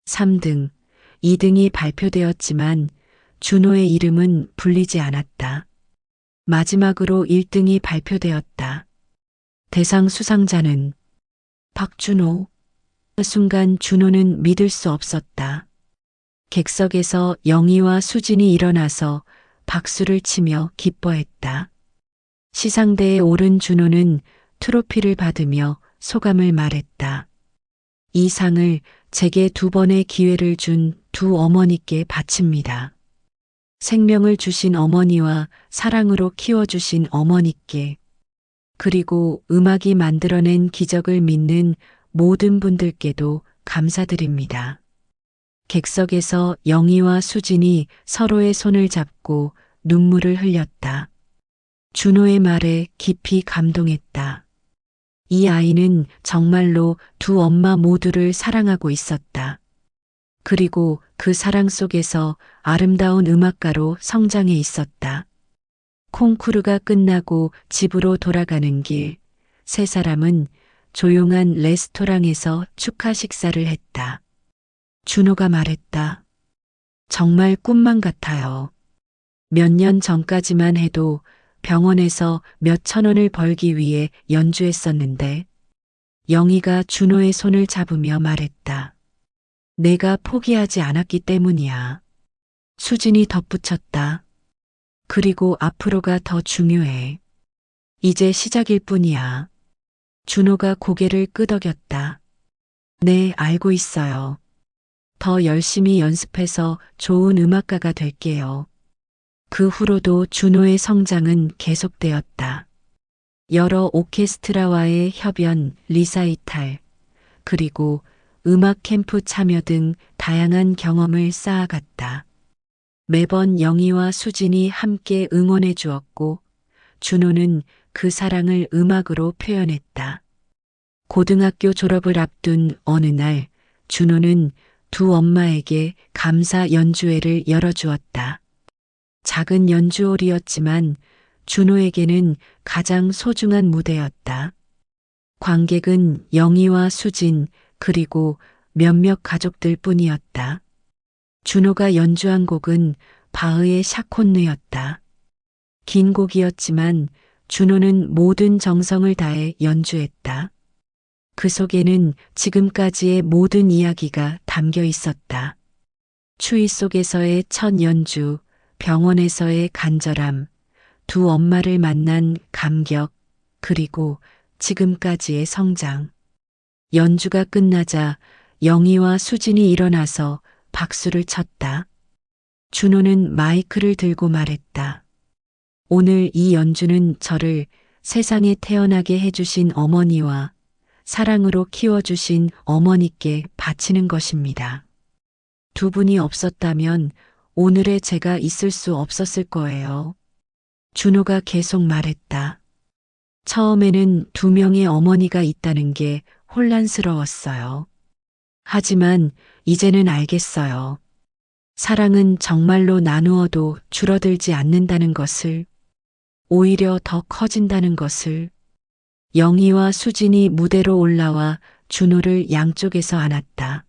A: 3등, 2등이 발표되었지만 준호의 이름은 불리지 않았다. 마지막으로 1등이 발표되었다. 대상 수상자는 박준호. 그 순간 준호는 믿을 수 없었다. 객석에서 영희와 수진이 일어나서 박수를 치며 기뻐했다. 시상대에 오른 준호는 트로피를 받으며 소감을 말했다. 이 상을 제게 2번의 기회를 준 두 어머니께 바칩니다. 생명을 주신 어머니와 사랑으로 키워주신 어머니께, 그리고 음악이 만들어낸 기적을 믿는 모든 분들께도 감사드립니다. 객석에서 영희와 수진이 서로의 손을 잡고 눈물을 흘렸다. 준호의 말에 깊이 감동했다. 이 아이는 정말로 두 엄마 모두를 사랑하고 있었다. 그리고 그 사랑 속에서 아름다운 음악가로 성장해 있었다. 콩쿠르가 끝나고 집으로 돌아가는 길, 세 사람은 조용한 레스토랑에서 축하 식사를 했다. 준호가 말했다. 정말 꿈만 같아요. 몇 년 전까지만 해도 병원에서 몇 천 원을 벌기 위해 연주했었는데, 영희가 준호의 손을 잡으며 말했다. 내가 포기하지 않았기 때문이야. 수진이 덧붙였다. 그리고 앞으로가 더 중요해. 이제 시작일 뿐이야. 준호가 고개를 끄덕였다. 네, 알고 있어요. 더 열심히 연습해서 좋은 음악가가 될게요. 그 후로도 준호의 성장은 계속되었다. 여러 오케스트라와의 협연, 리사이탈, 그리고 음악 캠프 참여 등 다양한 경험을 쌓아갔다. 매번 영희와 수진이 함께 응원해 주었고, 준호는 그 사랑을 음악으로 표현했다. 고등학교 졸업을 앞둔 어느 날, 준호는 두 엄마에게 감사 연주회를 열어주었다. 작은 연주홀이었지만 준호에게는 가장 소중한 무대였다. 관객은 영희와 수진, 그리고 몇몇 가족들 뿐이었다. 준호가 연주한 곡은 바흐의 샤콘느였다. 긴 곡이었지만 준호는 모든 정성을 다해 연주했다. 그 속에는 지금까지의 모든 이야기가 담겨 있었다. 추위 속에서의 첫 연주, 병원에서의 간절함, 두 엄마를 만난 감격, 그리고 지금까지의 성장. 연주가 끝나자 영희와 수진이 일어나서 박수를 쳤다. 준호는 마이크를 들고 말했다. 오늘 이 연주는 저를 세상에 태어나게 해주신 어머니와 사랑으로 키워주신 어머니께 바치는 것입니다. 두 분이 없었다면 오늘의 제가 있을 수 없었을 거예요. 준호가 계속 말했다. 처음에는 두 명의 어머니가 있다는 게 혼란스러웠어요. 하지만 이제는 알겠어요. 사랑은 정말로 나누어도 줄어들지 않는다는 것을, 오히려 더 커진다는 것을. 영희와 수진이 무대로 올라와 준호를 양쪽에서 안았다.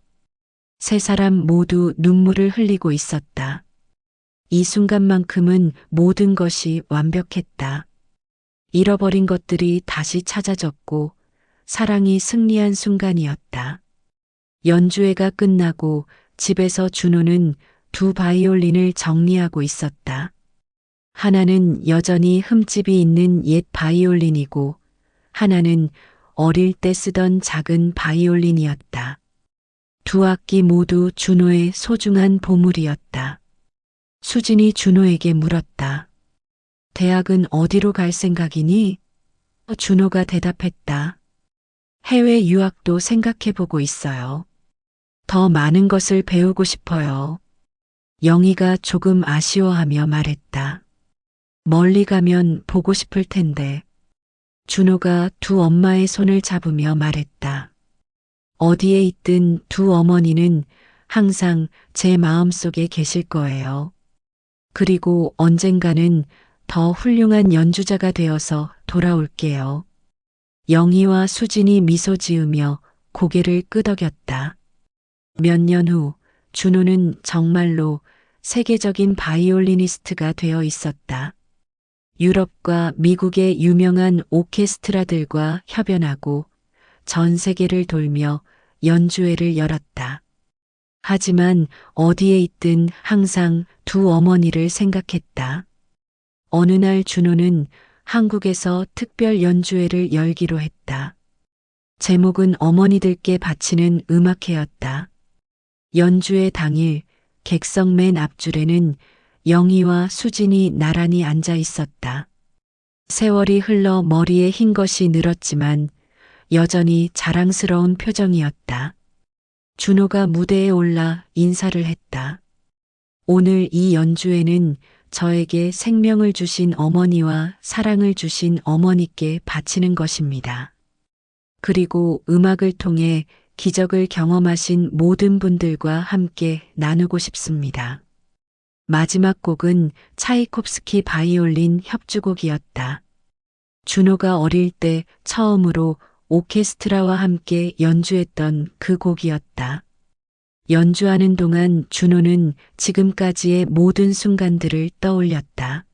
A: 세 사람 모두 눈물을 흘리고 있었다. 이 순간만큼은 모든 것이 완벽했다. 잃어버린 것들이 다시 찾아졌고 사랑이 승리한 순간이었다. 연주회가 끝나고 집에서 준호는 두 바이올린을 정리하고 있었다. 하나는 여전히 흠집이 있는 옛 바이올린이고 하나는 어릴 때 쓰던 작은 바이올린이었다. 두 악기 모두 준호의 소중한 보물이었다. 수진이 준호에게 물었다. 대학은 어디로 갈 생각이니? 준호가 대답했다. 해외 유학도 생각해보고 있어요. 더 많은 것을 배우고 싶어요. 영희가 조금 아쉬워하며 말했다. 멀리 가면 보고 싶을 텐데. 준호가 두 엄마의 손을 잡으며 말했다. 어디에 있든 두 어머니는 항상 제 마음속에 계실 거예요. 그리고 언젠가는 더 훌륭한 연주자가 되어서 돌아올게요. 영희와 수진이 미소 지으며 고개를 끄덕였다. 몇 년 후 준호는 정말로 세계적인 바이올리니스트가 되어 있었다. 유럽과 미국의 유명한 오케스트라들과 협연하고 전 세계를 돌며 연주회를 열었다. 하지만 어디에 있든 항상 두 어머니를 생각했다. 어느 날 준호는 한국에서 특별 연주회를 열기로 했다. 제목은 어머니들께 바치는 음악회였다. 연주회 당일 객석 맨 앞줄에는 영희와 수진이 나란히 앉아 있었다. 세월이 흘러 머리에 흰 것이 늘었지만 여전히 자랑스러운 표정이었다. 준호가 무대에 올라 인사를 했다. 오늘 이 연주회는 저에게 생명을 주신 어머니와 사랑을 주신 어머니께 바치는 것입니다. 그리고 음악을 통해 기적을 경험하신 모든 분들과 함께 나누고 싶습니다. 마지막 곡은 차이콥스키 바이올린 협주곡이었다. 준호가 어릴 때 처음으로 오케스트라와 함께 연주했던 그 곡이었다. 연주하는 동안 준호는 지금까지의 모든 순간들을 떠올렸다.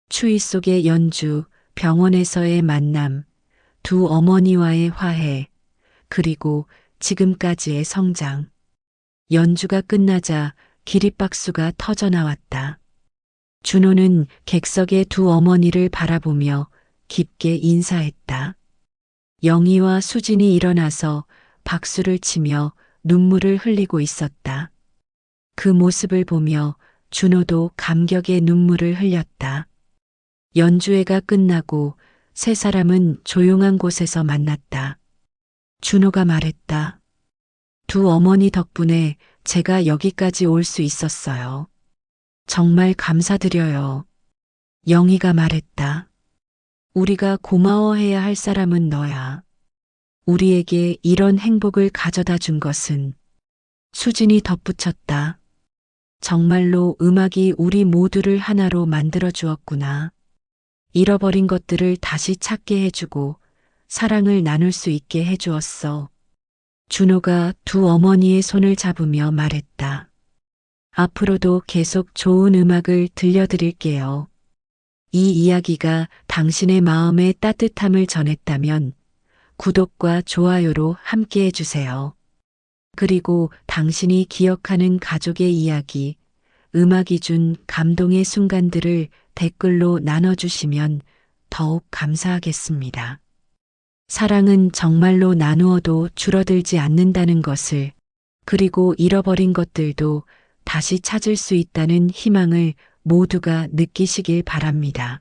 A: 추위 속의 연주, 병원에서의 만남, 두 어머니와의 화해, 그리고 지금까지의 성장. 연주가 끝나자 기립박수가 터져 나왔다. 준호는 객석의 두 어머니를 바라보며 깊게 인사했다. 영희와 수진이 일어나서 박수를 치며 눈물을 흘리고 있었다. 그 모습을 보며 준호도 감격의 눈물을 흘렸다. 연주회가 끝나고 세 사람은 조용한 곳에서 만났다. 준호가 말했다. 두 어머니 덕분에 제가 여기까지 올 수 있었어요. 정말 감사드려요. 영희가 말했다. 우리가 고마워해야 할 사람은 너야. 우리에게 이런 행복을 가져다 준 것은. 수진이 덧붙였다. 정말로 음악이 우리 모두를 하나로 만들어 주었구나. 잃어버린 것들을 다시 찾게 해주고 사랑을 나눌 수 있게 해주었어. 준호가 두 어머니의 손을 잡으며 말했다. 앞으로도 계속 좋은 음악을 들려드릴게요. 이 이야기가 당신의 마음에 따뜻함을 전했다면 구독과 좋아요로 함께 해주세요. 그리고 당신이 기억하는 가족의 이야기, 음악이 준 감동의 순간들을 댓글로 나눠주시면 더욱 감사하겠습니다. 사랑은 정말로 나누어도 줄어들지 않는다는 것을, 그리고 잃어버린 것들도 다시 찾을 수 있다는 희망을 모두가 느끼시길 바랍니다.